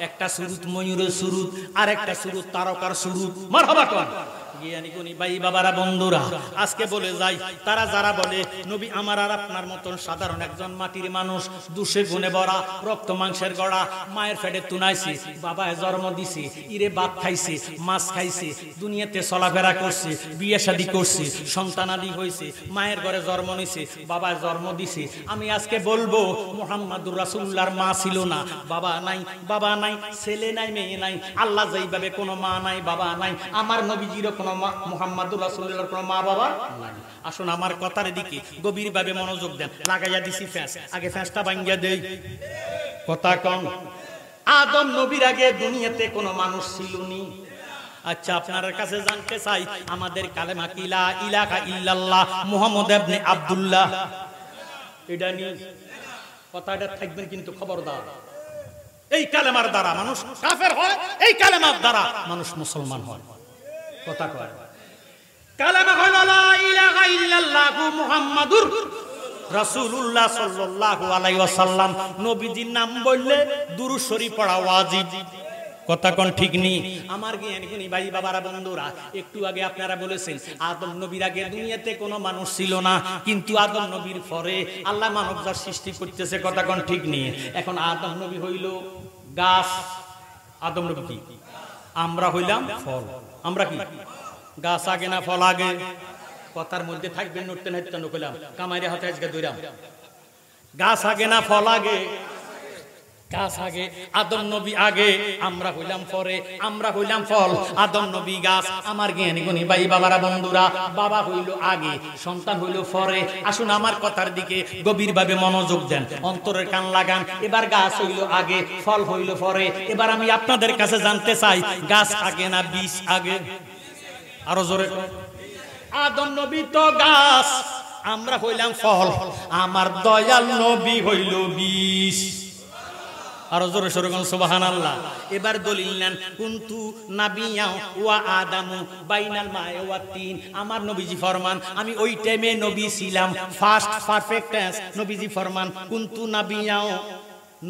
একটা সুরুত ময়ূরের সুরুত, আর একটা সুরুত তারকার সুরুত। মারহাবা কোন জ্ঞানী গুণী ভাই বাবারা, বন্ধুরা, আজকে বলে যাই, তারা যারা বলে নবী আমার আর আপনার মতন সাধারণ একজন মাটির মানুষ, দুষে গুণে ভরা, রক্ত মাংসের গড়া, মায়ের পেটে তুনাইছে, বাবায় জন্ম দিছে, ইরে ভাত খাইছে, মাছ খাইছে, দুনিয়াতে চলাফেরা করছে, বিয়ে শাদী করছে, সন্তানাদি হয়েছে, মায়ের ঘরে জন্ম নিছে, বাবায় জন্ম দিছে। আমি আজকে বলবো মুহাম্মাদুর রাসূলুল্লাহর মা ছিল না, বাবা নাই, ছেলে নাই, মেয়ে নাই। আল্লাহ যেইভাবে কোনো মা নাই, বাবা নাই, আমার নবীজিরও কোনো মুহাম্মাদুর রাসূলুল্লাহর কোনো মা বাবা নাই। আসুন আমার কথার দিকে গভীরভাবে মনোযোগ দেন। লাগাইয়া দিছি ফ্যাঁস, আগে ফ্যাঁসটা ভাঙ্গিয়া দেই। কথা কম। আদম নবীর আগে দুনিয়াতে কোনো মানুষ ছিল নি। আচ্ছা, আপনার কাছে জানতে চাই, আমাদের কালেমা কি? লা ইলাহা ইল্লাল্লাহ মুহাম্মদ ইবনে আব্দুল্লাহ। এটা নিয়ে কথাটা থাকবেন কিন্তু খবরদার। এই কালেমার দ্বারা মানুষ কাফের হয়, এই কালেমার দ্বারা মানুষ মুসলমান হয়। কথা কয়। কালেমা হলো লা ইলাহা ইল্লাল্লাহ মুহাম্মাদুর রাসূলুল্লাহ সাল্লাল্লাহু আলাইহি ওয়াসাল্লাম। নবীজির নাম বললে দুরূদ শরীফ পড়া ওয়াজিব। কথা কোন ঠিক নেই? আমার জ্ঞানী ভাই বাবারা, বন্ধুরা, একটু আগে আপনারা বলেছেন আদম নবীর আগে দুনিয়াতে কোনো মানুষ ছিল না, কিন্তু আদম নবীর পরে আল্লাহ মানবজাত সৃষ্টি করতেছে। কথা কোন ঠিক নেই? এখন আদম নবী হইল গাছ। আদম নবী কি? আমরা হইলাম ফল। আমরা কি গাছ আগে না ফল আগে? কথার মধ্যে থাকবেন, নড়তে নাড়তে কইলাম কামাইরে হাতে আজকে দইরাম। গাছ আগে না ফল আগে? গাছ আগে, আদম নবী আগে, আমরা হইলাম পরে, আমরা হইলাম ফল, আদম নবী গাছ। আমার জ্ঞানী গুণী ভাই বাবারা বন্ধুরা, বাবা হইল আগে, সন্তান হইল পরে। আসুন আমার কথার দিকে গভীরভাবে মনোযোগ দেন, অন্তরের কান লাগান। এবার গাছ হইল আগে, ফল হইল পরে। এবার আমি আপনাদের কাছে জানতে চাই, গাছ আগে না বীজ আগে? আরো জোরে। আদম নবী তো গাছ, আমরা হইলাম ফল, আমার দয়াল নবী হইল বীজ। আরো জোরে সরে কোন সুবহানাল্লাহ। এবার দলিল নেন, কুনতু নাবিয়্যাও ওয়া আদামু বাইনাল মা'i ওয়া তিন। আমার নবীজি ফরমান, আমি ওই টাইমে নবী ছিলাম, ফার্স্ট পারফেক্টেন্স। নবীজি ফরমান কুনতু নাবিয়্যাও,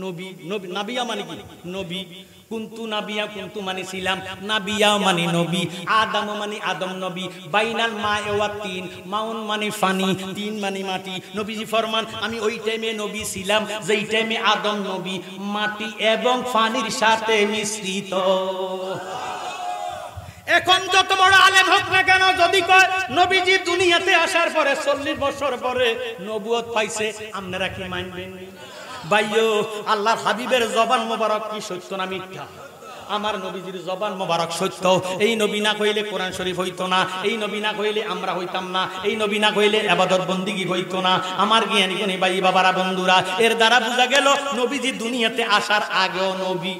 নবী, নবী নাবিয়া মানে কি? নবী। কুনতু নাবিয়া, কুনতু মানে ছিলাম, নাবিয়া মানে নবী, আদম মানে আদম নবী, বাইনাল মা'i ওয়া তিন, মাউন মানে পানি, তিন মানে মাটি। নবীজি ফরমান, আমি ওই টাইমে নবী ছিলাম যেই টাইমে আদম নবী মাটি এবং পানির সাথে মিশ্রিত। এখন যত বড় আলেম হোক না কেন, যদি কয় নবীজি দুনিয়াতে আসার পরে 40 বছর পরে নবুয়ত পাইছে, আপনারা কি মানবেন? ভাইও, আল্লাহর হাবিবের জবান মোবারক কি সত্য না মিথ্যা? আমার নবীজির জবান মোবারক সত্য। এই নবী না কইলে কোরআন শরীফ হইতো না, এই নবী না কইলে আমরা হইতাম না, এই নবী না কইলে ইবাদত বন্দেগী হইতো না। আমার জ্ঞানী গুণী ভাই বাবারা বন্ধুরা, এর দ্বারা বোঝা গেল নবীজি দুনিয়াতে আসার আগেও নবী।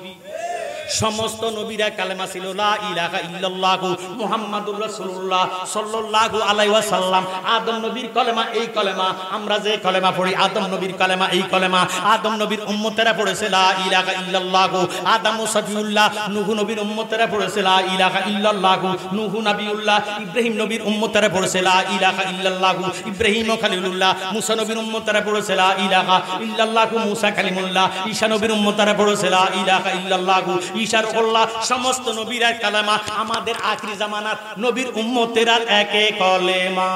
সমস্ত নবীরা কালেমা ছিল লা ইলাহা ইল্লাল্লাহু মুহাম্মাদুর রাসূলুল্লাহ সাল্লাল্লাহু আলাইহি ওয়াসাল্লাম। আদম নবীর কলেমা এই কলেমা, আমরা যে কলেমা পড়ি আদম নবীর কলেমা এই কলেমা। আদম নবীর উম্মতেরা পড়েছে লা ইলাহা ইল্লাল্লাহু, আদম সফিউল্লাহ নূহ নবীর উম্মতেরা পড়েছে লা ইলাহা ইল্লাল্লাহু, নূহ নবিউল্লাহ। ইব্রাহিম নবীর উম্মতেরা পড়েছে লা ইলাহা ইল্লাল্লাহু, ইব্রাহিম খলিলুল্লাহ। মুসা নবীর উম্মতেরা পড়েছে লা ইলাহা ইল্লাল্লাহু, মুসা কালিমুল্লাহ। ঈসা নবীর উম্মতেরা পড়েছে লা ইলাহা ইল্লাল্লাহু, ঈশার কল্লা। সমস্ত নবীরা কালেমা, আমাদের আখিরি জামানার নবীর উম্মতেরা একে কলেমা।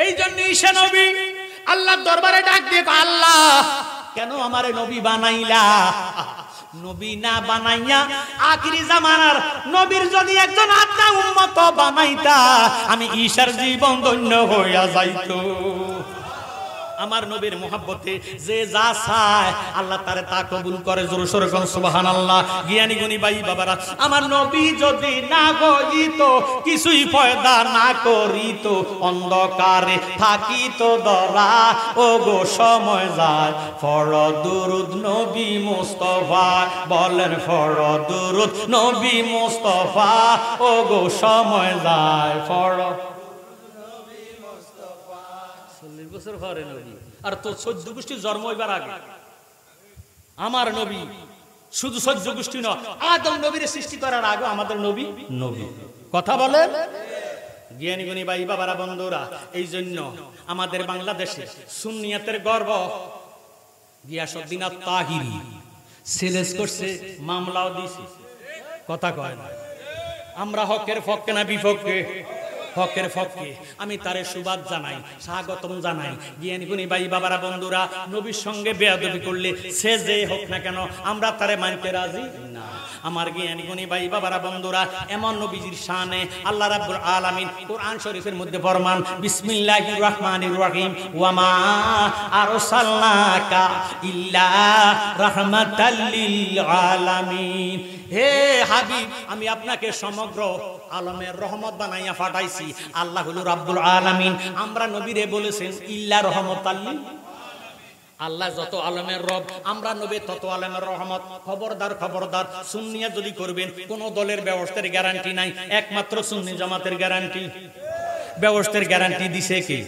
এই জন্য ঈশা নবী আল্লাহর দরবারে ডাক দিয়ে, আল্লাহ কেন আমারে নবী বানাইলা? নবী না বানাইয়া আখিরি জামানার নবীর যদি একজন আত্মা উম্মত বানাইতা, আমি ঈশার জীবন ধন্য হইয়া যাইতো। আমার নবীর মোহাব্বতে যে যা চায় আল্লাহ তারে তা কবুল করে। জোরে সোরে কোন সুবহানাল্লাহ। জ্ঞানী গুণী ভাই বাবারা, আমার নবী যদি না গইত, কিছুই পয়দা না করিত, অন্ধকারে থাকিত ধরা, ও গো সময় যায়, পড় দুরূদ নবী মুস্তাফা, বলেন পড় দুরূদ নবী মুস্তাফা, ও গো সময় যায়, পড়। 40 বছর পরে নবী, আর তো 14 গোষ্ঠীর জন্ম হইবার আগে আমার নবী। শুধু 14 গোষ্ঠী নয়, আদম নবীর সৃষ্টি করার আগে আমাদের নবী নবী। কথা বলেন জ্ঞানী গুণী ভাই বাবারা বন্ধুরা। এই জন্য আমাদের বাংলাদেশে সুন্নিয়াতের গর্ব গিয়াসউদ্দিন আত-তাহিরি সেলেস করছে, মামলাও দিছে। কথা কয় না, আমরা হকের পক্ষে না বিপক্ষে? হকের পক্ষে। আমি তারে সুবাদ জানাই, স্বাগতম জানাই। জ্ঞানী গুণী ভাই বাবারা বন্ধুরা, নবীর সঙ্গে বেয়াদবি করলে সে যে হোক না কেন, আমরা তারে মানতে রাজি না। আমার জ্ঞানী গুণী ভাই বাবারা বন্ধুরা, এমন নবীজির শানে আল্লাহ রাব্বুল আলামিন কোরআন শরীফের মধ্যে ফরমান, বিসমিল্লাহির রহমানির রহিম, ওয়া মা আরসালনাকা ইল্লা রাহমাতাল লিল আলামিন। হে হাবিব, আমি আপনাকে সমগ্র আলমের রহমত বানাইয়া পাঠাইছি। আল্লাহ হলো রাব্বুল আলামিন। আমরা নবীরে বলেছেন ইল্লা রহমাতাল লিল। আল্লাহ যত আলমের রব, আমরা নবী তত আলমের রহমত। খবরদার খবরদার, সুন্নিয়া যদি করবেন, কোন দলের ব্যবস্থার গ্যারান্টি নাই, একমাত্র সুন্নি জামাতের গ্যারান্টি। ব্যবস্থার গ্যারান্টি দিছে কে?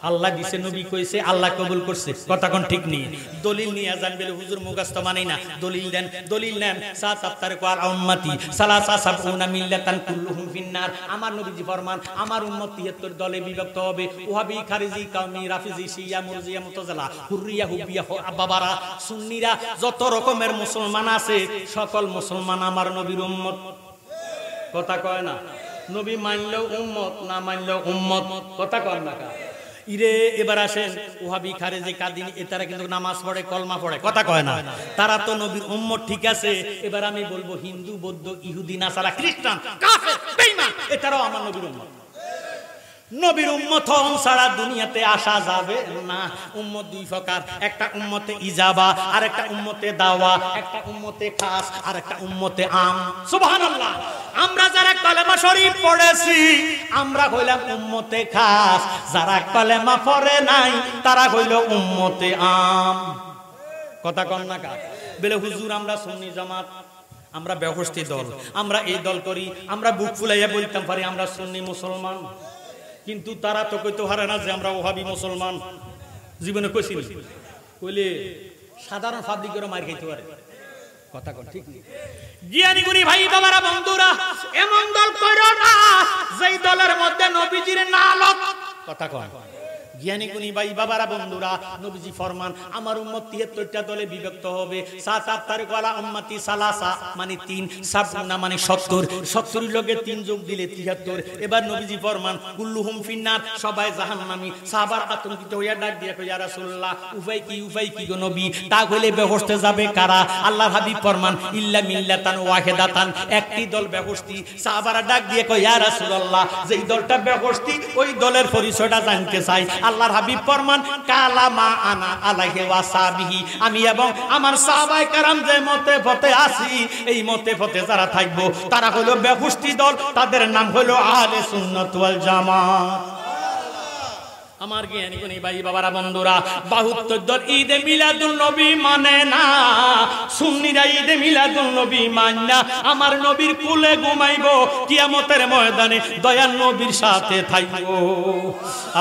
আল্লাহ দিছে, নবী কইছে, আল্লাহ কবুল করছে। কথা কোন ঠিক নেই। দলিল নিয়ে জানবে হুজুর মুগাস্ত মানেই না, দলিল দেন, দলিল নেন। সাতাত্তার কোয়াল উম্মতি সালাসা সাবউনা মিল্লাতান কুল্লুহুম ফিন্নার। আমার নবীজি ফরমান, আমার উম্মত 73 দলে বিভক্ত হবে। ওয়াহাবি, খারিজি, কাউমি, রাফিজি, শিয়া, মুরজিয়া, মুতাজিলা, হুররিয়া, হুবিয়া, বাবারা, সুন্নিরা, যত রকমের মুসলমান আছে, সকল মুসলমান আমার নবীর উম্মত। কথা কয় না, নবী মানলেও উম্মত, না মানলেও উম্মত। কথা কয় না। ইরে এবার আসেন ওহাবি খারেজি কাদিনী এতারা কিন্তু নামাজ পড়ে কলমা পড়ে কথা কয় না তারা তো নবীর উম্মত ঠিক আছে এবার আমি বলবো হিন্দু বৌদ্ধ ইহুদি নাসারা খ্রিস্টান কাফের বেঈমান এতারাও আমার নবীর উম্মত নবীর উম্মত হন সারা দুনিয়াতে আসা যাবে না উম্মত দুই প্রকার একটা উম্মতে ইজাবা আর একটা উম্মতে দাওয়া একটা উম্মতে খাস আর একটা উম্মতে আম সুবহানাল্লাহ আমরা যারা কলেমা শরীফ পড়েছি আমরা হইলাম উম্মতে খাস যারা কলেমা পড়ে নাই তারা হইল উম্মতে আম কথা কন না কা বলে হুজুর আমরা সুন্নি জামাত আমরা ব্যবস্থিত দল আমরা এই দল করি আমরা বুক ফুলাইয়া বলতাম পারি আমরা সুন্নি মুসলমান কিন্তু তারা তো কইতে পারে না যে আমরা ওহাবি মুসলমান জীবনে কইছিল কইলে সাধারণ পাবলিকের মার খাইতে পারে কথা কোন ঠিক নেই জ্ঞানী গুণী ভাই বাবারা বন্ধুরা এমন দল কইরো না যেই দলের মধ্যে নবীজির নালত কথা কোন জ্ঞানী গুণী ভাই বাবারা বন্ধুরা নবীজি ফরমান আমার উম্মত ৭৩টা দলে বিভক্ত হবে সাত তারিক ওয়ালা উম্মতি সালাসা মানে 3 সাবনা মানে 70 এর লগে 3 যোগ দিলে ৭৩ এবার নবীজি ফরমান কুল্লুহুম ফিন্নার সবাই জাহান্নামী সাহাবার আতঙ্কিত হইয়া ডাক দিয়া কই ইয়া রাসূলুল্লাহ উপায় কি গো নবী তা কইলে বেহেশতে যাবে কারা আল্লাহর হাবিব ফরমান ইল্লা মিল্লাতান ওয়াহিদাতান একটি দল বেহেশতি সাহাবারা ডাক দিয়ে কই ইয়া রাসূলুল্লাহ যেই দলটা বেহেশতি ওই দলের পরিচয়টা জানতে চাই আল্লাহর হাবিব ফরমান কালামা আনা আলাইহি ওয়া সাহবিহি আমি এবং আমার সাহাবায়ে কেরাম যে মতে পথে আছি এই মতে পথে যারা থাকবো তারা হলো বেহুশতি দল তাদের নাম হলো আহলে সুন্নাত ওয়াল জামাত আমার জ্ঞানী গুণী ভাই বাবারা বন্ধুরা ৭২ দল ঈদে মিলাদুন নবী মানে না সুন্নিরা ঈদে মিলাদুন নবী মানে না আমার নবীর কুলে ঘুমাইবো কিয়ামতের ময়দানে দয়াল নবীর সাথে থাকবো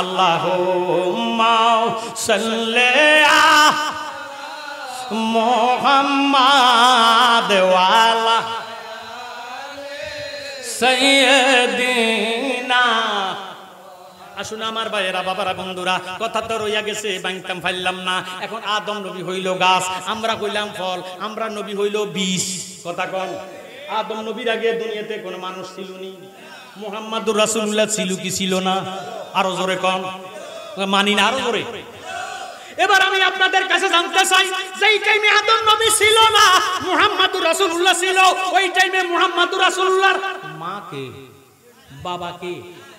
আল্লাহুম্মা সাল্লি আলা মুহাম্মাদ ওয়া আলা সাইয়্যিদিনা আসুন আমার ভাইয়েরা বাবারা বন্ধুরা কথা তো রইয়া গেছে বাংতাম ফাইলাম না এখন আদম নবী হইল গাছ আমরা কইলাম ফল আমরা নবী হইল বীজ কথা কোন আদম নবীর আগে দুনিয়াতে কোন মানুষ ছিল নি মুহাম্মাদুর রাসূলুল্লাহ ছিল কি ছিল না আরো জোরে কোন মানি না আরো জোরে এবার আমি আপনাদের কাছে জানতে চাই যেই টাইমে আদম নবী ছিল না মুহাম্মাদুর রাসূলুল্লাহ ছিল ওই টাইমে মুহাম্মাদুর রাসূলুল্লাহর মা কে বাবা কে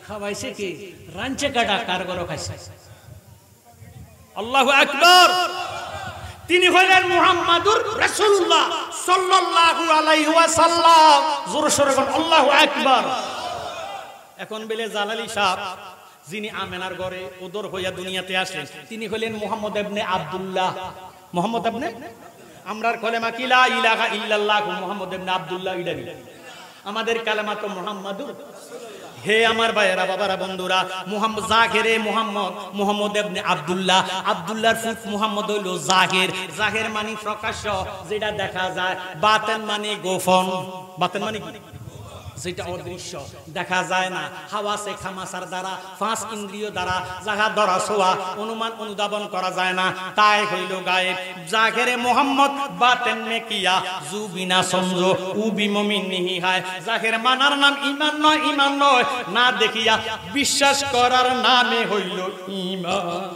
খাওয়াইছে কে রাঞ্চে কাটা কারগর খাইছে আল্লাহু আকবার তিনি হলেন মুহাম্মাদুর রাসূলুল্লাহ সাল্লাল্লাহু আলাইহি ওয়াসাল্লাম জোরে সোরে বল আল্লাহু আকবার এখন বলে জালালি সাহেব যিনি আমেনার ঘরে ওদর হইয়া দুনিয়াতে আসলেন তিনি হলেন মুহাম্মদ ইবনে আব্দুল্লাহ মুহাম্মদ ইবনে আমরার কলেমা কি লা ইলাহা ইল্লাল্লাহ মুহাম্মদ ইবনে আব্দুল্লাহ ইদানি আমাদের কালেমা তো মুহাম্মাদুর হে আমার ভাইয়েরা বাবারা বন্ধুরা মুহাম্মদ জাহেরে মুহাম্মদ ইবনে আব্দুল্লাহ আব্দুল্লাহর ফুফ মুহাম্মদ হইল জাহের মানে প্রকাশ্য যেটা দেখা যায় বাতেন মানে গোপন বাতেন মানে কি যেটা অদৃশ্য দেখা যায় না হাওয়াসে খামাসার দ্বারা পাঁচ ইন্দ্রিয় দ্বারা জায়গা ধরা ছোঁয়া অনুমান অনুধাবন করা যায় না তাই হইল গায়েব জাহেরে মুহাম্মদ বাতেন মে কিয়া জু বিনা সমঝ উ বিমমিন নিহি হয় জাহের মানার নাম ঈমান নয় না দেখিয়া বিশ্বাস করার নামে হইল ঈমান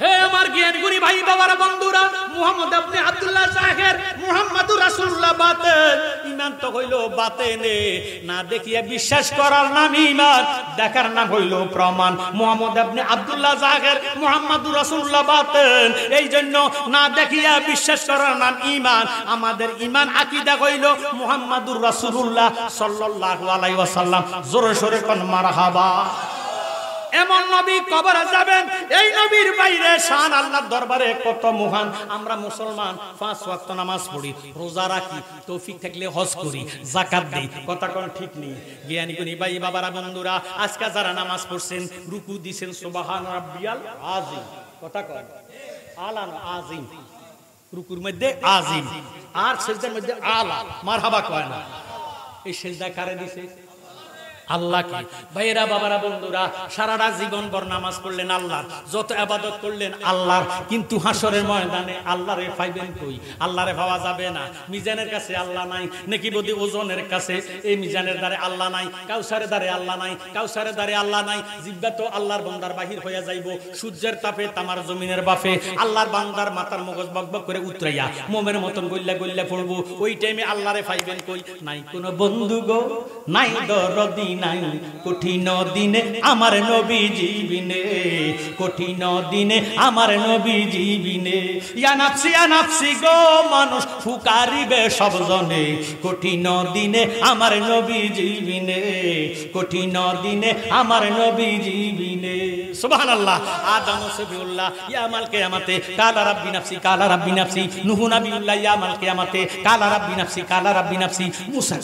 হে আমার জ্ঞানগুণী ভাই বাবারা বন্ধুরা মুহাম্মদ ইবনে আব্দুল্লাহ জাহের মুহাম্মাদুর রাসূলুল্লাহ বাতেন ঈমান তো হইল বাতেনে না দেখিয়া বিশ্বাস করার নাম ঈমান দেখার নাম হইল প্রমাণ মুহাম্মদ ইবনে আব্দুল্লাহ জাহের মুহাম্মাদুর রাসূলুল্লাহ বাতেন এই জন্য না দেখিয়া বিশ্বাস করার নাম ঈমান আমাদের ঈমান আকীদা হইল মুহাম্মাদুর রাসূলুল্লাহ সাল্লাল্লাহু আলাইহি ওয়াসাল্লাম জোরে সোরে কোন মারহাবা এমন নবী কবরে যাবেন এই নবীর বাইরে শান আল্লাহর দরবারে কত মহান আমরা মুসলমান 5 ওয়াক্ত নামাজ পড়ি রোজা রাখি তৌফিক থাকলে হজ করি যাকাত দেই কথা কোন ঠিক নেই জ্ঞানী গুণী ভাই বাবারা বন্ধুরা আজকে যারা নামাজ পড়ছেন রুকু দিবেন সুবহান রাব্বিয়াল আযীম কথা কোন আলান আযীম রুকুর মধ্যে আযীম আর সিজদার মধ্যে আলা মারহাবা কয় না এই সিজদা কারে দিছে আল্লাহকে। ভাইয়েরা বাবারা বন্ধুরা, সারাটা জীবন ভর নামাজ পড়লেন আল্লাহর, যত ইবাদত করলেন আল্লাহর, কিন্তু হাসরের ময়দানে আল্লাহরে পাইবেন কই? আল্লাহরে পাওয়া যাবে না। মিজানের কাছে আল্লাহ নাই, নেকি বদি ওজনের কাছে এই মিজানের দ্বারে আল্লাহ নাই, কাউসারের দ্বারে আল্লাহ নাই, কাউসারের দ্বারে আল্লাহ নাই। জিব্বা তো আল্লাহর বান্দার বাহির হইয়া যাইব সূর্যের তাপে তামার জমিনের বাফে, আল্লাহর বান্দার মাথার মগজ বকবক করে উতরাইয়া মোমের মতন গল্লা গল্লা পড়বো। ওই টাইমে আল্লাহরে পাইবেন কই? নাই কোনো বন্ধু গো, নাই দরদি নাই, কঠিন দিনে আমার নবীজি বিনে, কঠিন দিনে আমার নবীজি বিনে। ইয়া নাফসি গো মানুষ ফুকারিবে সব জনে, কঠিন দিনে আমার নবীজি বিনে, কঠিন দিনে আমার নবীজি বিনে। সুবহানাল্লাহ। আদম সফিউল্লাহ ইয়া মাল কিয়ামতে কালা রাব্বি নাফসি, কালা রাব্বি নাফসি। নূহ নবিউল্লাহ ইয়া মাল কিয়ামতে কালা রাব্বি নাফসি, কালা রাব্বি নাফসি। মুসা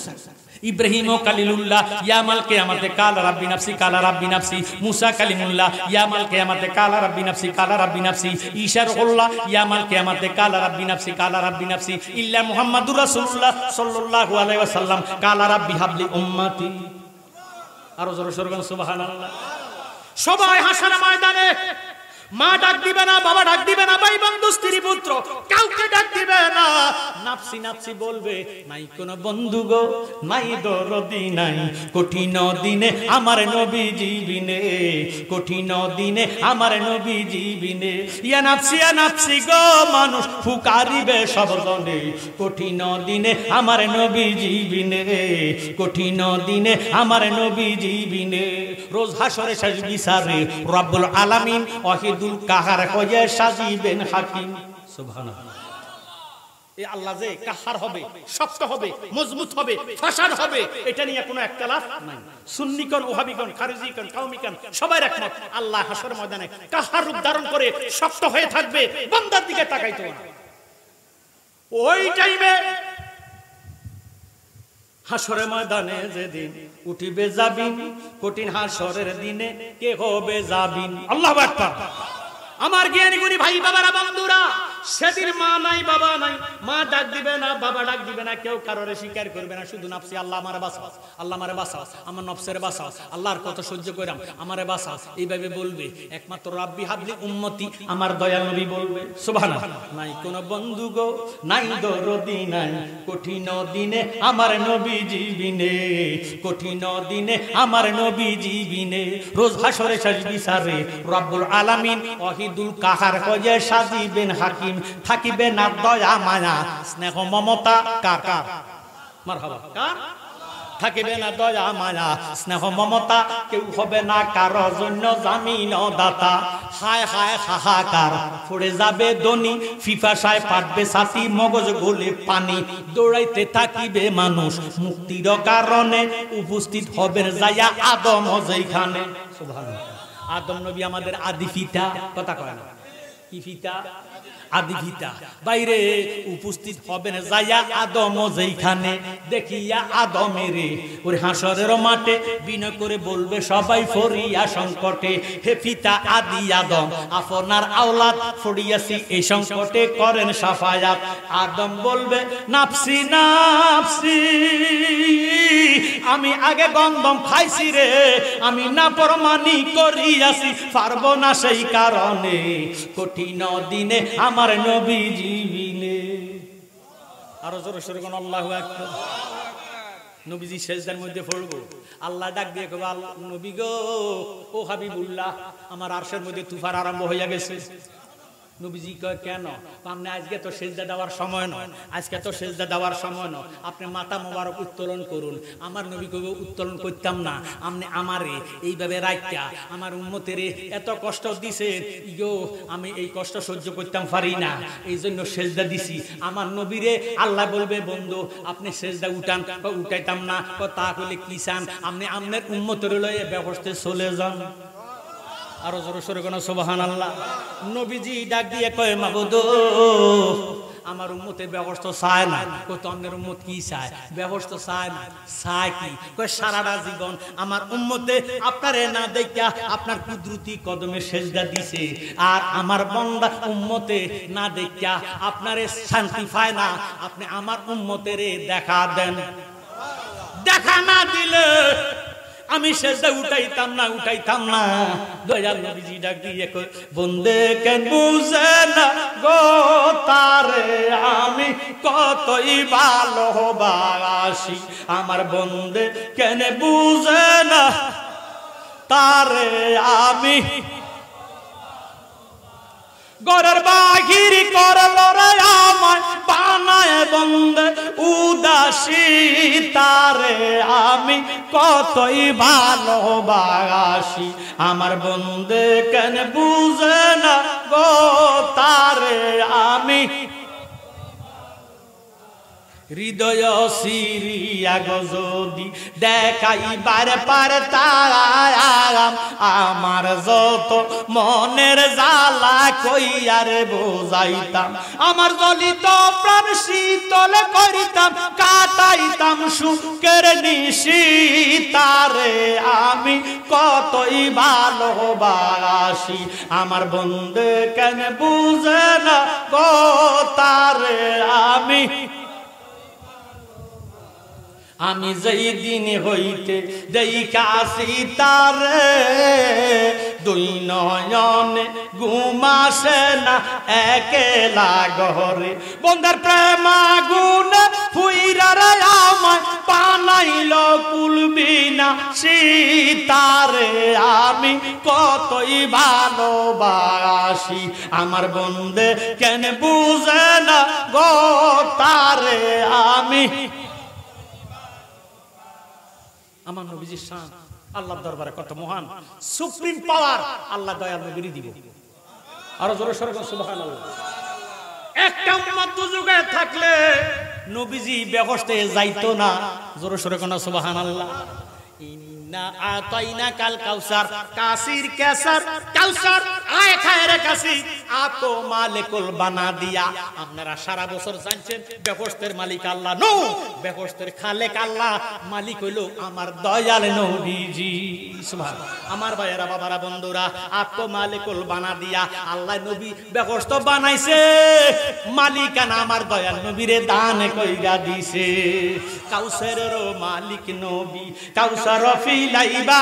ইব্রাহিম ও কালিলুল্লাহ ইয়া মাল কিয়ামতে কালা রাব্বি নাফসি, কালা রাব্বি নাফসি। মুসা কালিমুল্লাহ ইয়া মাল কিয়ামতে কালা রাব্বি নাফসি, কালা রাব্বি নাফসি। ঈসা রুহুল্লাহ ইয়া মাল কিয়ামতে কালা রাব্বি নাফসি, কালা রাব্বি নাফসি। ইল্লা মুহাম্মাদুর রাসূলুল্লাহ সাল্লাল্লাহু আলাইহি ওয়াসাল্লাম কালা রাব্বি হাবলি উম্মতি। আরো জোরে সরবেন সুবহানাল্লাহ। সবাই হাসরের ময়দানে মা ডাক দিবে না, বাবা ডাক দিবে না, ভাই বন্ধু স্ত্রী পুত্র কাউকে ডাক দিবে না, নাফসি নাফসি বলবে। নাই কোনো বন্ধু গো, নাই দরদি নাই, কঠিন দিনে আমার নবীজি বিনে, কঠিন দিনে আমার নবীজি বিনে। ইয়া নাফসি গো মানুষ ফুকারিবে সব জনে, কঠিন দিনে আমার নবীজি বিনে, কঠিন দিনে আমার নবীজি বিনে। রোজ হাসরে শেষ বিচারে রব্বুল আলামিন ওয়াহিদুল কাহার হয়ে সাজিবেন হাকিম। সুবহানাল্লাহ। এই আল্লাহ যে কাহার হবে, শক্ত হবে, মজবুত হবে, ফাসাদ হবে, এটা নিয়ে কোনো একতলাফ নাই। সুন্নিগণ, ওহাবিগণ, খারিজিগণ, কওমিগণ সবাই একমত। আল্লাহ হাসরের ময়দানে কাহার রূপ ধারণ করে শক্ত হয়ে থাকবে, বান্দার দিকে তাকাইতো না। ওই টাইমে হাসরের ময়দানে যেদিন উঠিবে যাবিন, কঠিন হাসরের দিনে কে হবে যাবিন। আল্লাহু আকবার। আমার জ্ঞানী গুণী ভাই বাবারা বন্ধুরা, সেদিন মা নাই, বাবা নাই, মা ডাক দিবে না, বাবা ডাক দিবে না, কেউ কারোরে স্বীকার করবে না। শুধু নাফসি, আল্লাহ আমারে বাঁচাও, আল্লাহ আমারে বাঁচাও, আমার নফসের বাঁচাও, আল্লাহর কত সহ্য কইরাম, আমারে বাঁচাও, এইভাবে বলবে। একমাত্র রাব্বি হাবলি উম্মতি, আমার দয়াল নবী বলবে। সুবহানাল্লাহ। নাই কোন বন্ধু গো, নাই দরদি নাই, কঠিন দিনে আমার নবীজি বিনে, কঠিন দিনে আমার নবীজি বিনে। রোজ হাসরে শেষ বিচারে রব্বুল আলামিন ওয়াহিদুল কাহার হয়ে সাজিবেন হাকিম। থাকিবে না দয়া মায়া স্নেহ মমতা কার কার? মারহাবা। কার? থাকিবে না দয়া মায়া স্নেহ মমতা, কেউ হবে না কারো জন্য জামিন দাতা। হায় হায় হাহাকার পড়ে যাবে দনি, ফিফাসায় পাটবে ছাতি, মগজ গলে পানি। দৌড়াইতে থাকিবে মানুষ মুক্তির কারণে, উপস্থিত হবেন যাইয়া আদম যেখানে। সুবহানাল্লাহ। আদম নবী আমাদের আদি পিতা, কথা কয় না? কি পিতা? আদি পিতা। বাইরে উপস্থিত হবেন যাইয়া আদম যেখানে, দেখিয়া আদমের ওর হাসরের মাঠে বিনয় করে বলবে সবাই ফরিয়া সংকটে, হে পিতা আদি আদম আপনার আওলাদ ফরিয়াছি এই সংকটে, করেন সাফায়াত। আদম বলবে নাফসি নাফসি, আমি আগে গন্ধম খাইছি রে, আমি নাফরমানি করিয়াছি, পারবো না সেই কারণে, কঠিন দিনে আমার নবীজি বিনে। আরো জোরে সরে কোন আল্লাহু আকবার। নবীজি সেজদার মধ্যে পড়বো, আল্লাহ ডাক দিয়ে কবে, আল্লাহ নবী গো, ও হাবিবুল্লাহ, আমার আরশের মধ্যে তুফান আরম্ভ হইয়া গেছে। নবীজি কয় কেন? আপনি আজকে তো সেজদা দেওয়ার সময় নয়, আজকে তো সেজদা দেওয়ার সময় নয়, আপনি মাথা মোবারক উত্তোলন করুন। আমার নবী কবে উত্তোলন করতাম না, আপনি আমারে এইভাবে রাইখা আমার উম্মতের এত কষ্ট দিছে, ইগো আমি এই কষ্ট সহ্য করতাম পারি না, এই জন্য সেজদা দিছি। আমার নবীরে আল্লাহ বলবে বন্ধু আপনি সেজদা উঠান, উঠাইতাম না, তা হলে কি চান, আপনি আপনার উম্মতের লয়ে ব্যবস্থায় চলে যান। আরো জোরে সরে কোন সুবহানাল্লাহ। নবীজি ডাক দিয়ে কয় মাবুদ, আমার উম্মতের ব্যবস্থা চায় না। কত আপনার উম্মত কি চায়? ব্যবস্থা চায় না, চায় কি? কয় সারাটা জীবন আমার উম্মতে আপনারে না দেখা আপনার কুদরতি কদমে সেজদা দিছে, আর আমার বান্দা উম্মতে না দেখা আপনারে শান্তি পায় না, আপনি আমার উম্মতের দেখা দেন। দেখা না দিলে আমি সেজদা উঠাইতাম না দয়াল নবীজি ডাক দিয়ে কই বন্দে কেন বুঝে না গো তারে আমি কতই ভালোবাসি আমার বন্দে কেন বুঝে না তারে আমি গরের বাহির করলো রে আমায় বানায় বন্দে উদাসী তারে আমি কতই ভালোবাসি আমার বন্দে কেন বুঝে না গো তারে আমি হৃদয় সিরিয়া গজদি দেখাইবার পারতাম আমার যত মনের জ্বালা কইয়ার বোঝাইতাম আমার জ্বলিত প্রাণ শীতল করিতাম কাটাইতাম সুখের নিশি তারে আমি কতই ভালোবাসি আমার বন্ধু কেন বুঝে না গো তারে আমি যেই দিন হইতে দেখাছি তারে দুই নয়নে ঘুমাসে না একেলা ঘরে বন্ধার প্রেম আগুন ফুইরারে আমায় বানাইল কুলবিনা সীতারে আমি কতই ভালোবাসি আমার বন্ধে কেন বুঝে না গো তারে আমি আমার নবীজির শান আল্লাহর দরবারে কত মহান সুপ্রিম পাওয়ার আল্লাহ দয়াল নবীর দিব আর জোরে সরে সুবহানাল্লাহ একটা উম্মত দুযুগে থাকলে নবীজি বেহেশতে যাইতো না জোরে সরে কোন সুবহানাল্লাহ ইন্না আতাইনা কাল কাউসার কাসির কাসার কাউসার আয় খায়রে কাসি আপো মালিকুল বানা দিয়া আপনারা সারা বছর জানছেন বেহেশতের মালিক আল্লাহ নো বেহেশতের খালেক আল্লাহ মালিক হইলো আমার দয়াল নবীজি সুবহানাল্লাহ আমার ভাইয়েরা বাবারা বন্ধুরা আপো মালিকুল বানা দিয়া আল্লাহ নবী বেহেশত বানাইছে মালিকানা আমার দয়াল নবীরে দান কইরা দিছে কাউসারের মালিক নবী কাউসার ফিলাইবা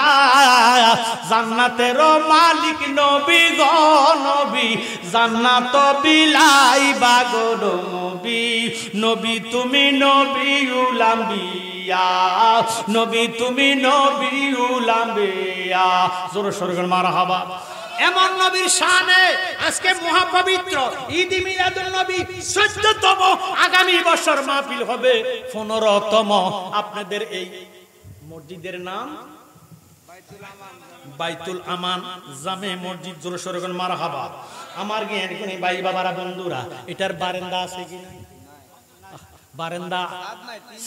জান্নাতের মালিক নবী গো নবী জান্নাত বিলাইবা গো নবী নবী তুমি নবীউল আম্বিয়া নবী তুমি নবীউল আম্বিয়া জোরে সরে মারহাবা এমন নবীর শানে আজকে মহাপবিত্র ঈদ মিলাদুন নবী 14তম আগামী বছর মাহফিল হবে 15তম আপনাদের এই মসজিদের নাম বাইতুল আমান জামে মসজিদ জোরে সরে মারহাবা আমার জ্ঞান কোন ভাই বাবারা বন্ধুরা এটার বারান্দা আছে কি না বারান্দা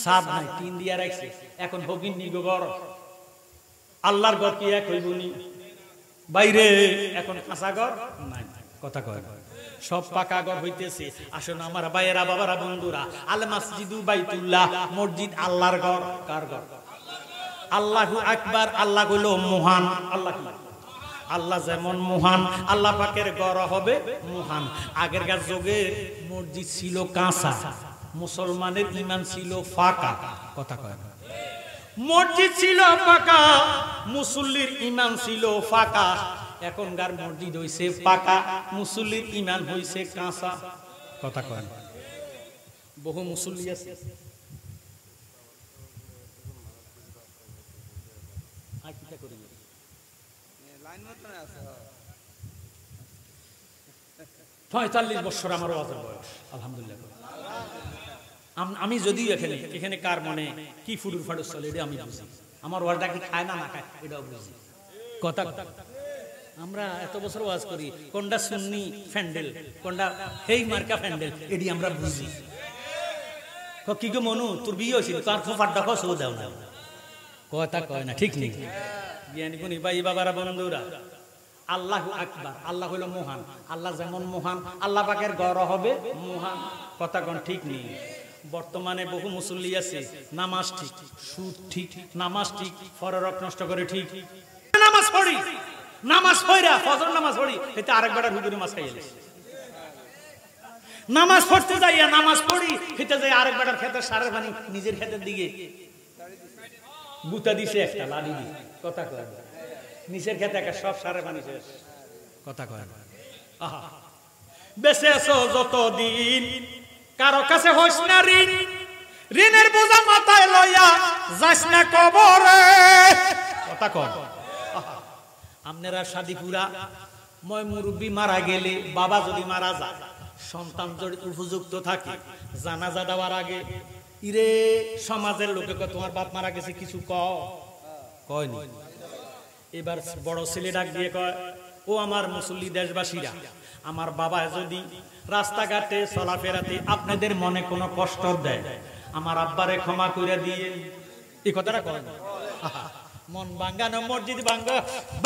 সাদ নাই তিন দিয়া রাখছে এখন হবিন নি ঘর আল্লাহর ঘর কি এক হইবনি বাইরে এখন কাঁচা ঘর নাই কথা কয় সব পাকা ঘর হইতেছে আসুন আমার ভাইয়েরা বাবারা বন্ধুরা আল মসজিদু বাইতুল্লাহ মসজিদ আল্লাহর ঘর কার ঘর আল্লাহু আকবার আল্লাহ হইল মহান আল্লাহ আল্লাহ যেমন মহান আল্লাহ পাকের ঘর হবে মহান আগেরকার যুগে মসজিদ ছিল কাঁচা মুসলমানের ঈমান ছিল ফাঁকা কথা কয় মসজিদ ছিল পাকা মুসল্লির ঈমান ছিল ফাঁকা এখনকার মসজিদ হইছে পাকা মুসল্লির ঈমান হইছে কাঁচা কথা কয় বহু মুসল্লি আছে পঁয়তাল্লিশ বছর আমার ওয়াজের বয়স আলহামদুলিল্লাহ আমি যদিও এখানে কার মনে কি ফুডুর ফাডুর চলে এটা আমি বুঝি আমার ওয়াজটা কি খায় না খায় এটাও বুঝি কথা আমরা এত বছর ওয়াজ করি কোনটা সুন্নি ফ্যান্ডেল কোনটা হেই মার্কা ফ্যান্ডেল এটি আমরা বুঝি কি গো মনু তোর বিয়ে হয়েছিল তার ফাড্ডা খসো দাও না কথা কয় না ঠিক নেই জ্ঞানী গুণী ভাই বাবারা বন্ধুরা আল্লাহু আকবার আল্লাহ হইল মহান আল্লাহ যেমন মহান আল্লাহ পাকের ঘর হবে মহান কথা কোন ঠিক নেই বর্তমানে বহু মুসল্লি আছে নামাজ ঠিক সুদ ঠিক নামাজ ঠিক ফররক নষ্ট করে ঠিক নামাজ পড়ি নামাজ পড়া ফজর নামাজ পড়ি এতে আরেকবার হুজুরি মাছ খাইলে নামাজ পড়তে যাইয়া নামাজ পড়ি খেতে যাই আরেকবার খেতে সারের পানি নিজের খেতের দিকে গুতা দিছে একটা লাড়ি দিয়ে, কথা কয় নিচের খেতে একটা সব সারে পানি শেষ, কথা কয় আহা। বেঁচে আছো যতদিন কারো কাছে হইস না ঋণ, ঋণের বোঝা মাথায় লইয়া যাস না কবরে, কথা কয়। আপনারা শাদীপুরা ময় মুরব্বী মারা গেলে, বাবা যদি মারা যায়, সন্তান যদি উপযুক্ত থাকে, জানাজা দেওয়ার আগে ইরে সমাজের লোকে কয় তোমার বাপ মারা গেছে কিছু কয়নি। এবার বড় ছেলে ডাক দিয়ে কয়, ও আমার মুসল্লি দেশবাসীরা, আমার বাবা যদি রাস্তাঘাটে চলাফেরাতে আপনাদের মনে কোনো কষ্ট দেয়, আমার আব্বারে ক্ষমা করে দিয়ে, এই কথাটা কয় না। মন ভাঙ্গানো মসজিদ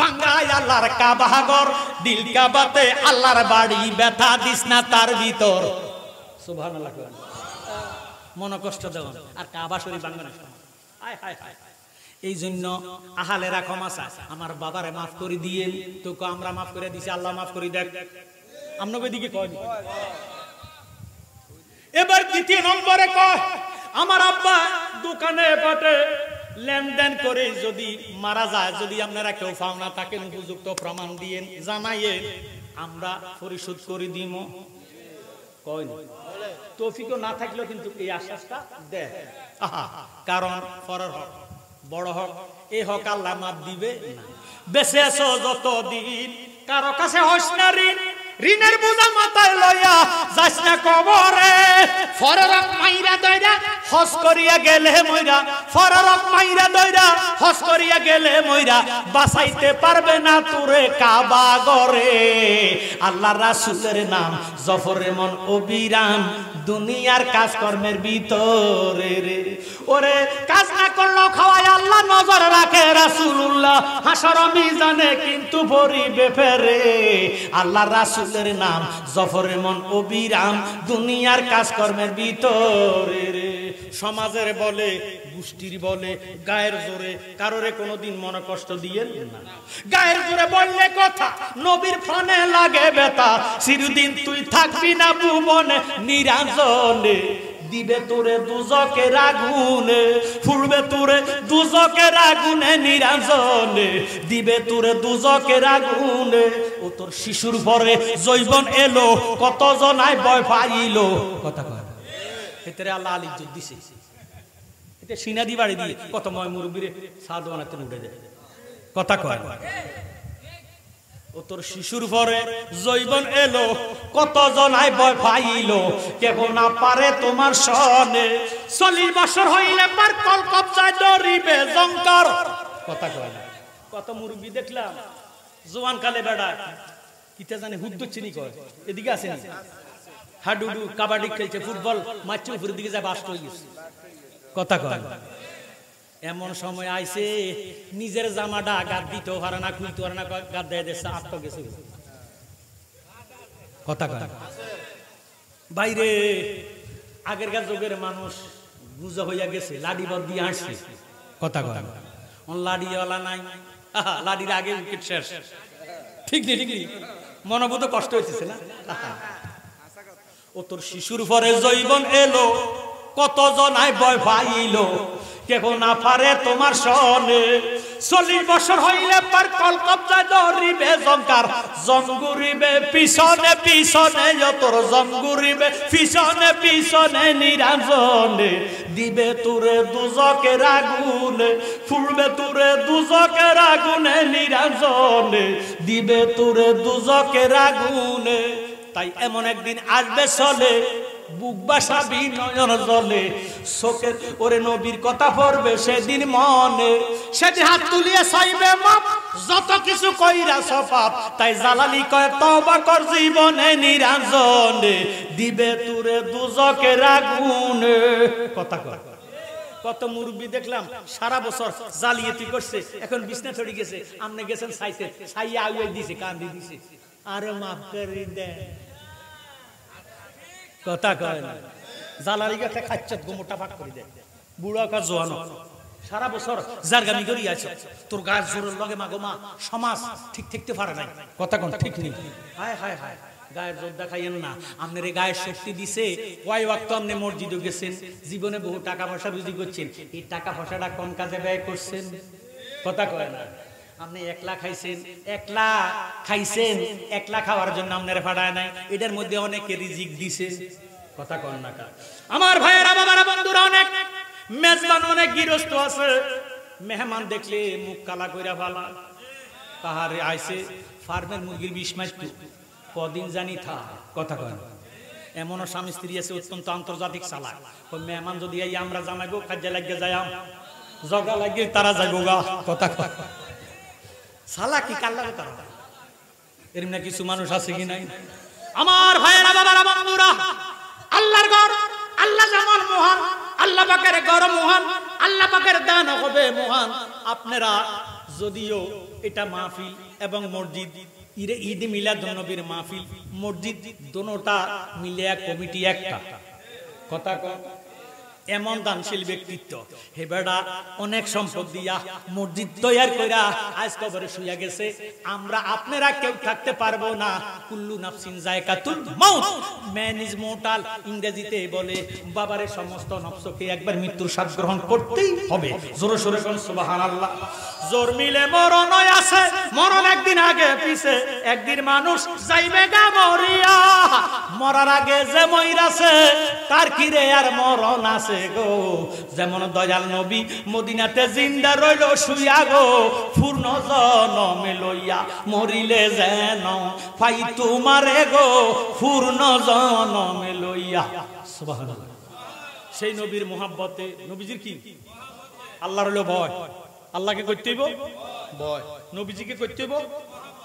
ভাঙ্গায় আল্লাহর কাবা ঘর, দিল কাবাতে আল্লাহর বাড়ি, ব্যথা দিস না তার ভিতর, সুবহানাল্লাহ। মন কষ্ট দেওয়া আর কাবা শরীফ ভাঙ্গানো, হায় হায় হায়। এই জন্য আহালেরা ক্ষমা চায়, আমার বাবারে মাফ করে দিয়ে, তোকে আমরা মাফ করে দিছি, আল্লাহ মাফ করে দেখ, আপনাকে দিকে কয়। এবার দ্বিতীয় নম্বরে কয়, আমার আব্বা দোকানে পাটে লেনদেন করে যদি মারা যায়, যদি আপনারা কেউ পাওনা তাকে উপযুক্ত প্রমাণ দিয়ে জানাইয়ে আমরা পরিশোধ করে দিব, কয় না। তৌফিকও না থাকলেও কিন্তু এই আশ্বাসটা দেয়, কারণ পরের হক বড় হক, এই হক আল্লাহ মাফ দিবে না। বেঁচে আছো যতদিন কারো কাছে হইস না ঋণ, ঋণের বোঝা মাথায় লইয়া যাস না কবরে, ফররক মাইরা দইরা হজ করিয়া গেলে মইরা, ফররক মাইরা দইরা হজ করিয়া গেলে মইরা, বাঁচাইতে পারবে না তোরে কাবা ঘরে। আল্লাহর রাসূলের নাম জফর এমন অবিরাম, দুনিয়ার কাজকর্মের ভিতরে রে, ওরে কাজ না করলেও খাওয়ায় আল্লাহ নজর রাখে রাসূলুল্লাহ, হাসর মিজানে কিন্তু ভরিবে ফেরে। আল্লাহর রাসূলের নাম জফর এমন অবিরাম, দুনিয়ার কাজকর্মের ভিতরে রে। সমাজের বলে, গোষ্ঠীর বলে, গায়ের জোরে কারোরে কোনোদিন মনে কষ্ট দিয়ে না। গায়ের জোরে বললে কথা, নবীর ফোনে লাগে ব্যথা, চিরদিন তুই থাকবি না ভুবনে নিরঞ্জনে, দিবে তোরে দুজকের আগুনে, ফুলবে তোরে দুজকের আগুনে নিরঞ্জনে, দিবে তোরে দুজকের আগুনে। ও তোর শিশুর পরে জৈবন এলো, কত জনায় ভয় পাইলো, কথা কয়। এতে আল্লাহ আলী যুদ্ধ দিছে, এটা সিনাদি বাড়ি দিয়ে কত ময় মুরব্বীরে সাদ বানাতে উঠে যায়, কথা কয়। ও তোর শিশুর পরে জৈবন এলো, কত জনায় ভয় পাইলো, কেহ না পারে তোমার সনে, 40 বছর হইলে পার কল কবজায় ধরিবে জঙ্কার, কথা কয়। কত মুরব্বী দেখলাম জোয়ান কালে বেড়া কিতা জানে হুদ্দ চিনি কয়, এদিকে আসেনি, হাডুডু কাবাডি খেলছে, ফুটবল মারছে, উপরের দিকে যায় বাস্ট হয়ে গেছে, কথা কয়। এমন সময় আইছে নিজের জামাটা গাদ দিতেও পারে না, খুলতে পারে না, গাদ দিয়ে দিচ্ছে, আটক গেছে, কথা কয়। বাইরে আগেরকার যুগের মানুষ বুঝা হইয়া গেছে, লাডি বদ দিয়ে আসছে, কথা কয়। লাডিওয়ালা নাই, লাডির আগে উইকেট শেষ, ঠিক নেই, ঠিক নেই, মনোভূত কষ্ট হয়েছে না। ও তোর শিশুর পরে জৈবন এলো, কত জনায় ভয় পাইলো, কেহ না পারে তোমার সনে, 40 বছর হইলে পার কল কবজায় ধরিবে জঙ্কার, জঙ্গুরিবে পিছনে পিছনে, তোর জঙ্গুরিবে পিছনে পিছনে নিরঞ্জনে, দিবে তোরে দুজকের আগুনে, ফুলবে তোরে দুজকের আগুনে নিরঞ্জনে, দিবে তোরে দুজকের আগুনে। তাই এমন একদিন আসবে চলে, বুক বাসাবি নয়ন জলে, চোখের ওরে নবীর কথা পড়বে সেদিন মনে, সেদিন হাত তুলিয়ে চাইবে মাপ, যত কিছু কইরা সপাপ। তাই জালালি কয় তওবা কর জীবনে নিরঞ্জনে, দিবে তোরে দুজকের আগুনে, কথা কয়। কত মুরব্বী দেখলাম সারা বছর জালিয়াতি করছে, এখন বিছনা ছড়ি গেছে, আমনে গেছেন চাইতে, চাইয়া আউয়ে দিছে, কান্দি দিছে, আরে মাফ করে দে, কথা কয় না। জালালি গাছে খাচ্ছে গোমোটা ভাগ করে দেয়, বুড়া কা জোয়ানো সারা বছর জারগামি করি আছে, তোর গায়ের জোরের লগে মাগো মা সমাজ ঠিক থাকতে পারে নাই, কথা কোন ঠিক নেই। হায় হায় হায়, গায়ের জোর দেখাইয়েন না, আপনার গায়ের শক্তি দিছে, কয় ওয়াক্ত আপনি মসজিদে গেছেন, জীবনে বহু টাকা পয়সা রুজি করছেন, এই টাকা পয়সাটা কোন কাজে ব্যয় করছেন? কথা কয় না। আপনি একলা খাইছেন, একলা খাওয়ার জন্য আপনার ফাড়ায় নাই, এটার মধ্যে অনেকে রিজিক দিছে। কথা কন না কা আমার ভাইয়েরা বাবারা বন্ধুরা, অনেক মেজবান অনেক গৃহস্থ আছে, মেহমান দেখলে মুখ কালা কইরা ফালা, তাহারে আইছে ফার্মের মুরগির বিষ মাইতো কদিন জানি থা। কথা কয় না। এমনও স্বামী স্ত্রী আছে অত্যন্ত আন্তর্জাতিক চালাক, মেহমান যদি এই আমরা জানাইবো কাজে লাগিয়ে যাই, জগা লাগিয়ে তারা যাইবো গা। কথা কয় সালা কি কাল লাগে তারা, এরম না কিছু মানুষ আছে কি নাই? আমার ভাইয়েরা বাবারা বন্ধুরা, আল্লাহর ঘর, আল্লাহ যেমন মহান, আল্লাহ পাকের ঘর মহান, আল্লাহ পাকের দান হবে মহান। আপনারা যদিও এটা মাহফিল এবং মসজিদ, ঈদ মিলাদুন নবীর মাহফিল মসজিদ দোনোটা মিলে এক কমিটি একটা। কথা কয় এমন দানশীল ব্যক্তিত্ব, হে বেড়া অনেক সম্পদ দিয়া মসজিদ তৈয়ার কইরা আজ কবরে শুইয়া গেছে। আমরা আপনারা কেউ থাকতে পারবো না। কুল্লু নাফসিন যায়কাতুল মাউত, ম্যান ইজ মোর্টাল, ইংরেজিতে বলে বাবারে সমস্ত নফসকে একবার মৃত্যুর স্বাদ গ্রহণ করতেই হবে। জোরে সোরে কোন সুবহানাল্লাহ। জোর মিলে মরণ আছে, মরণ একদিন আগে পিছে, একদিন মানুষ যাইবে গা মরিয়া, মরার আগে যে মইরাছে তার কি রে আর মরণ আছে গো। যেমন দয়াল নবী মদিনাতে জিন্দা রইল শুইয়া গো, পূর্ণ জনমে লইয়া মরিলে যেন পাই তোমারে গো, পূর্ণ জনমে লইয়া। সুবহানাল্লাহ। সেই নবীর মোহাব্বতে, নবীজির কি আল্লাহর হলো ভয়, আল্লাহকে করতে হইব ভয়, নবীজিকে করতে হইব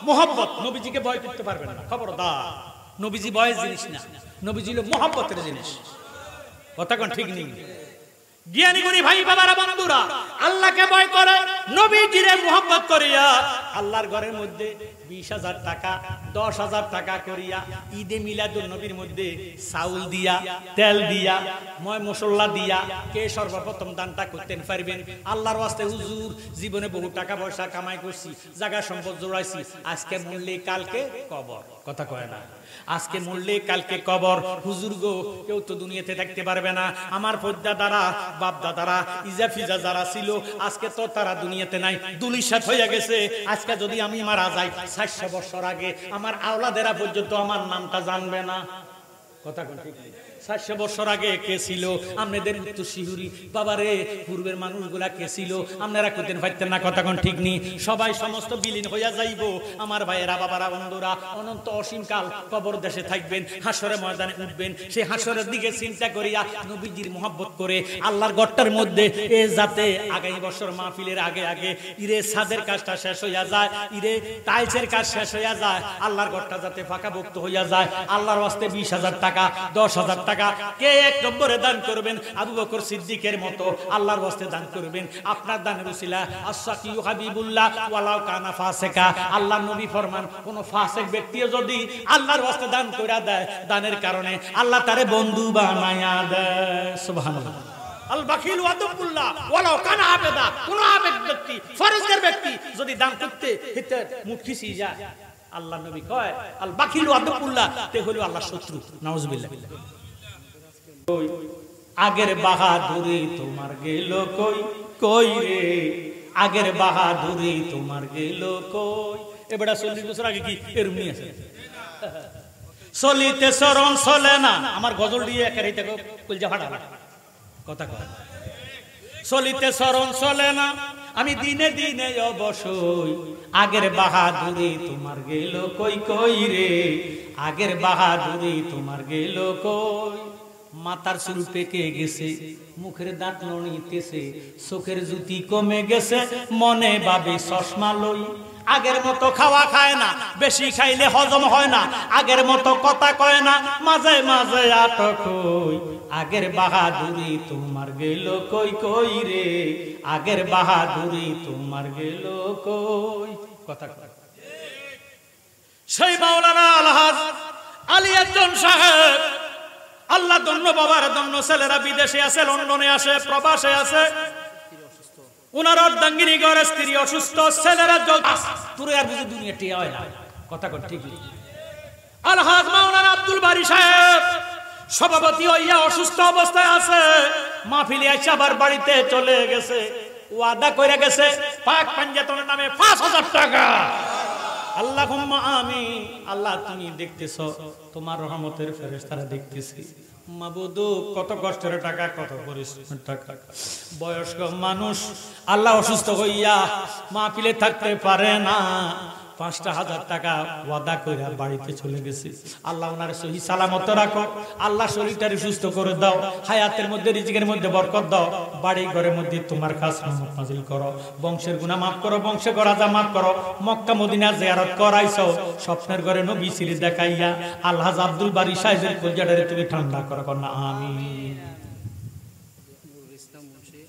মোহাব্বত। নবীজিকে ভয় করতে পারবেন না, খবরদার। নবীজি ভয়ের জিনিস না, নবীজি হলো মোহাব্বতের জিনিস। কথা কোন ঠিক নেই? জ্ঞানী গুণী ভাই বাবারা বন্ধুরা, আল্লাহকে ভয় করে, নবীজিরে মোহাব্বত করিয়া আল্লাহর ঘরের মধ্যে 20,000 টাকা 10,000 টাকা করিয়া ঈদে মিলাদুন নবীর মধ্যে চাউল দিয়া, তেল দিয়া, ময় মশলা দিয়া কে সর্বপ্রথম দানটা করতেন পারবেন? আল্লাহর ওয়াস্তে হুজুর জীবনে বহু টাকা পয়সা কামাই করছি, জায়গা সম্পদ জোড়াইছি, আজকে মরলে কালকে কবর। কথা কয় না? আজকে মরলে কালকে কবর। হুজুর গো কেউ তো দুনিয়াতে থাকতে পারবে না, আমার পদ্দাদারা বাপদাদারা ইজাফিজা যারা ছিল আজকে তো তারা দুনিয়াতে নাই, দুলিশাত হইয়া গেছে। আজকে যদি আমি মারা যাই 400 বছর আগে আমার আওলাদেরা পর্যন্ত আমার নামটা জানবে না। কথা কোন ঠিক? 400 বছর আগে কে ছিল? আপনাদের মৃত্যু শিহুরি বাবারে, পূর্বের মানুষগুলা কে ছিল আপনারা করতেন পারতেন না। কথা কোন ঠিক নেই? সবাই সমস্ত বিলীন হইয়া যাইব। আমার ভাইয়েরা বাবারা বন্ধুরা, অনন্ত অসীমকাল কবর দেশে থাকবেন, হাসরের ময়দানে উঠবেন। সেই হাসরের দিকে চিন্তা করিয়া নবীজির মোহাব্বত করে আল্লাহর ঘরটার মধ্যে এ যাতে আগামী বছর মাহফিলের আগে আগে ইরে ছাদের কাজটা শেষ হইয়া যায়, ইরে টাইলসের কাজ শেষ হইয়া যায়, আল্লাহর ঘরটা যাতে ফাঁকাভুক্ত হইয়া যায়। আল্লাহর ওয়াস্তে 20,000 টাকা 10,000 টাকা কে এক নম্বরে দান করবেন? আবু বকর সিদ্দিকের মতো আল্লাহর ওয়াস্তে দান করবেন। আপনার দানের উসিলা আস-সাকিয়ু হাবিবুল্লাহ ওয়ালাউ কানা ফাসিকা। আল্লাহ নবী ফরমান, কোন ফাসিক ব্যক্তিও যদি আল্লাহর ওয়াস্তে দান কইরা দেয়, দানের কারণে আল্লাহ তারে বন্ধু বানায়া দেয়। সুবহানাল্লাহ। আল বাখিল ওয়াদুল্লাহ ওয়ালাউ কানা আবেদা। কোন আবেদ ব্যক্তি, ফরজগার ব্যক্তি যদি দান করতে হিতে মুখ খিসি যায়, আল্লাহ নবী কয় আল বাখিল ওয়াদুল্লাহ, তে হলো আল্লাহর শত্রু। নাউজুবিল্লাহ। আগের বাহাদুরি তোমার গেল কই কই রে, আগের বাহাদুরি তোমার গেল কই। এবারে 40 বছর আগে কি এরুমি আছে? চলিতে চরণ চলে না, আমার গজল দিয়ে একারিতে কলজা ফাটা। কথা কয় চলিতে চরণ চলে না, আমি দিনে দিনে অবশ্যই। আগের বাহাদুরি তোমার গেল কই কই রে, আগের বাহাদুরি তোমার গেল কই। মাথার চুল পেকে গেছে, মুখের দাঁত নড়িতেছে, চোখের জ্যোতি কমে গেছে, মনে ভাবে চশমা লই। আগের মতো খাওয়া খায় না, বেশি খাইলে হজম হয় না, আগের মতো কথা কয় না, মাঝে মাঝে আটক হই। আগের বাহাদুরি তোমার গেল কই কই রে, আগের বাহাদুরি তোমার গেল কই। কথা কয় সেই মাওলানা আলহাজ আলী একজন সাহেব। আল্লাহ দন্য বাবার দন্য, ছেলেরা বিদেশে আছে, লন্ডনে আছে, প্রবাসে আছে। উনার অর্ধাঙ্গিনী ঘরে স্ত্রী অসুস্থ, ছেলেরা তুরে আর বুঝে দুনিয়া টিয়া হয় না। কথা কর ঠিক। আলহাজ মাওলানা আব্দুল বারী সাহেব সভাপতি হইয়া অসুস্থ অবস্থায় আছে, মাহফিলে এসে আবার বাড়িতে চলে গেছে। ওয়াদা করে গেছে পাক পাঞ্জাতনের নামে 5000 টাকা। আল্লাহুম্মা আমিন। আল্লাহ তুমি দেখতেছো, তোমার রহমতের ফেরেশতারা দেখতেছি। মাবুদ কত কষ্টের টাকা, কত পরিশ্রমের টাকা। বয়স্ক মানুষ আল্লাহ অসুস্থ হইয়া মাহফিলে থাকতে পারে না, 5000 টাকা ওয়াদা কইরা বাড়িতে চলে গেছে। আল্লাহ ওনার সহি সালামত রাখো, আল্লাহ শরীরটারে সুস্থ করে দাও, হায়াতের মধ্যে রিজিকের মধ্যে বরকত দাও, বাড়ি ঘরের মধ্যে তোমার কাছে রহমত নাজিল করো, বংশের গুনাহ মাফ করো, বংশে গরাজা মাফ করো। মক্কা মদিনা জিয়ারত করাইছো, স্বপ্নের ঘরে নবী ছিলি দেখাইয়া আলহাজ আব্দুল বারী সাহেবের কলজাটারে তুমি ঠান্ডা করো না, আমিন।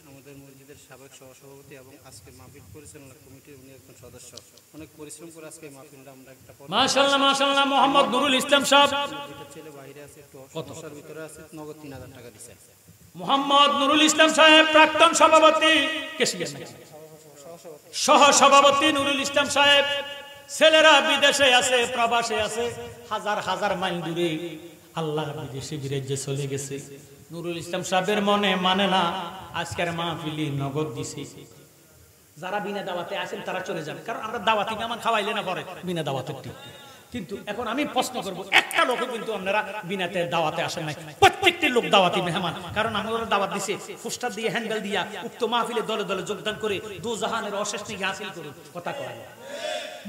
আমাদের মসজিদের সাবেক সহসভাপতি এবং আজকে মাহফিল পরিচালনা কমিটির উনি একজন সদস্য, অনেক পরিশ্রম করে আজকে মাহফিলটা আমরা একটা মাশাআল্লাহ মাশাআল্লাহ। মোহাম্মদ নুরুল ইসলাম সাহেব দুটো ছেলে বাইরে আছে, একটু অসুস্থতার ভিতরে আছে, নগদ 3000 টাকা দিয়েছে। মোহাম্মদ নুরুল ইসলাম সাহেব প্রাক্তন সভাপতি, সহ সভাপতি নুরুল ইসলাম সাহেব। ছেলেরা বিদেশে আছে, প্রবাসে আছে, হাজার হাজার মাইল দূরে আল্লাহ বিদেশে বিরাজ্যে চলে গেছে। নুরুল ইসলাম সাহেবের মনে মানে না, আজকের মাহফিলি নগদ দিছি। যারা বিনা দাওয়াতে আসেন তারা চলে যান, কারণ আমরা দাওয়াতি মেহমান খাওয়াইলে না পরে বিনা দাওয়াতে। কিন্তু এখন আমি প্রশ্ন করব, একটা লোক কিন্তু আপনারা বিনাতে দাওয়াতে আসেন নাই, প্রত্যেকটি লোক দাওয়াতি মেহমান, কারণ আমরা দাওয়াত দিছে, পোস্টার দিয়ে হ্যান্ডেল দিয়া উক্ত মাহফিলে দলে দলে যোগদান করে দু জাহানের অশেষ নিয়ে হাসিল করুন। কথা কয়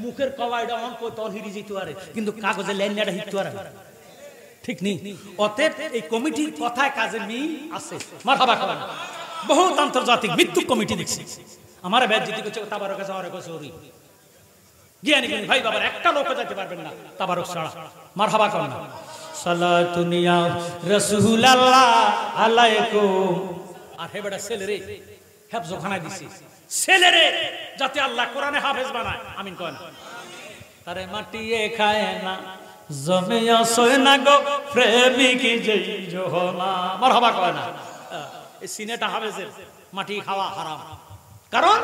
মুখের কওয়াইডা অঙ্ক তল হিরি যেতে পারে, কিন্তু কাগজে লাইনটা হিটতে পারে, ঠিক নেই। অতএব এই কমিটির কথায় কাজে মিল আছে। মারহাবা করেন। বহুত আন্তর্জাতিক মৃত্যু কমিটি দেখছি, আমার ব্যাজ জিতে করছে তাবারক যাওয়ার কাছে ওরি জ্ঞানী জ্ঞানী ভাই বাবার একটা লোক যেতে পারবেন না তাবারক ছাড়া। মারহাবা করেন। সালাতুন ইয়া রাসূলুল্লাহ আলাইকুম। আর হে বেটা ছেলেরে হেফজখানায় দিছি, ছেলেরে যাতে আল্লাহ কোরআনে হাফেজ বানায়, আমিন করেন। আরে মাটিয়ে খায় না জমে আসয় না গো প্রেমিক যেই জোহনা। মারহাবা কয় না। এই সিনেটা হাফেজের, মাটি খাওয়া হারাম, কারণ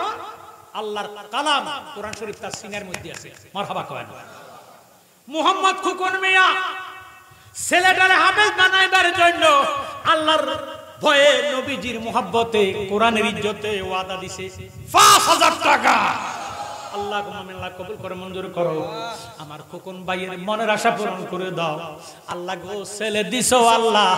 আল্লাহর কালাম কোরআন শরীফ তার সিনের মধ্যে আছে। মারহাবা কয় না। মুহাম্মদ খুকন মিয়া ছেলেটারে হাফেজ বানাইবার জন্য আল্লাহর ভয়ে নবীজির মুহাব্বতে কোরআনের ইজ্জতে ওয়াদা দিছে 5000 টাকা। আল্লাহ কবুল করে মঞ্জুর করো। আমার খোকন ভাইয়ের মনের আশা পূরণ করে দাও। আল্লাহ গো ছেলে দিছো, আল্লাহ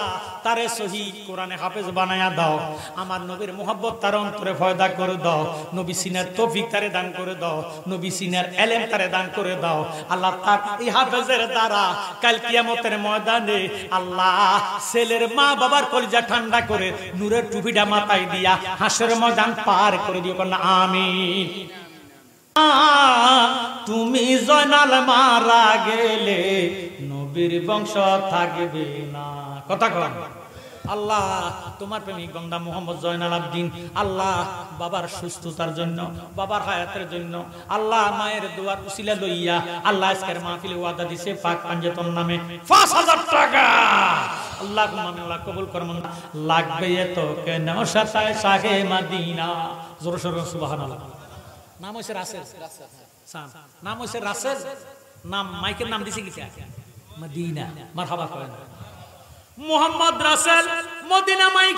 তারে সহি কোরআনে হাফেজ বানায়া দাও। আমার নবীর মুহাব্বত তার অন্তরে পয়দা করে দাও। নবী সিনার তৌফিক তারে দান করে দাও। নবী সিনার ইলম তারে দান করে দাও। আল্লাহ তার এই হাফেজের দ্বারা কাল কিয়ামতের ময়দানে আল্লাহ ছেলের মা বাবার কলিজা ঠান্ডা করে নূরের টুপিটা মাথায় দিয়া হাসরের ময়দান পার করে দিও না, আমিন। তুমি জয়নাল মারা গেলে নবীর বংশ থাকবে না। কথা কন। আল্লাহ তোমার প্রেমিক বান্দা মুহাম্মদ জয়নাল আবদিন, আল্লাহ বাবার সুস্থতার জন্য, বাবার হায়াতের জন্য, আল্লাহ মায়ের দোয়ার উসিলা লইয়া আল্লাহ আজকের মাহফিলে ওয়াদা দিছে পাক পাঞ্জাতন নামে 5000 টাকা। আল্লাহ আল্লাহ কবুল করুন। লাগবে এত কেন সাতায় শাহে মদিনা। জোরে সোরে সুবহানাল্লাহ। নাম হইছে রাসেল, নাম হইছে রাসেল, নাম মাইকের নাম দিছে কিটা মদিনা। মারহাবা করেন। মুহাম্মদ রাসেল মদিনা মাইক।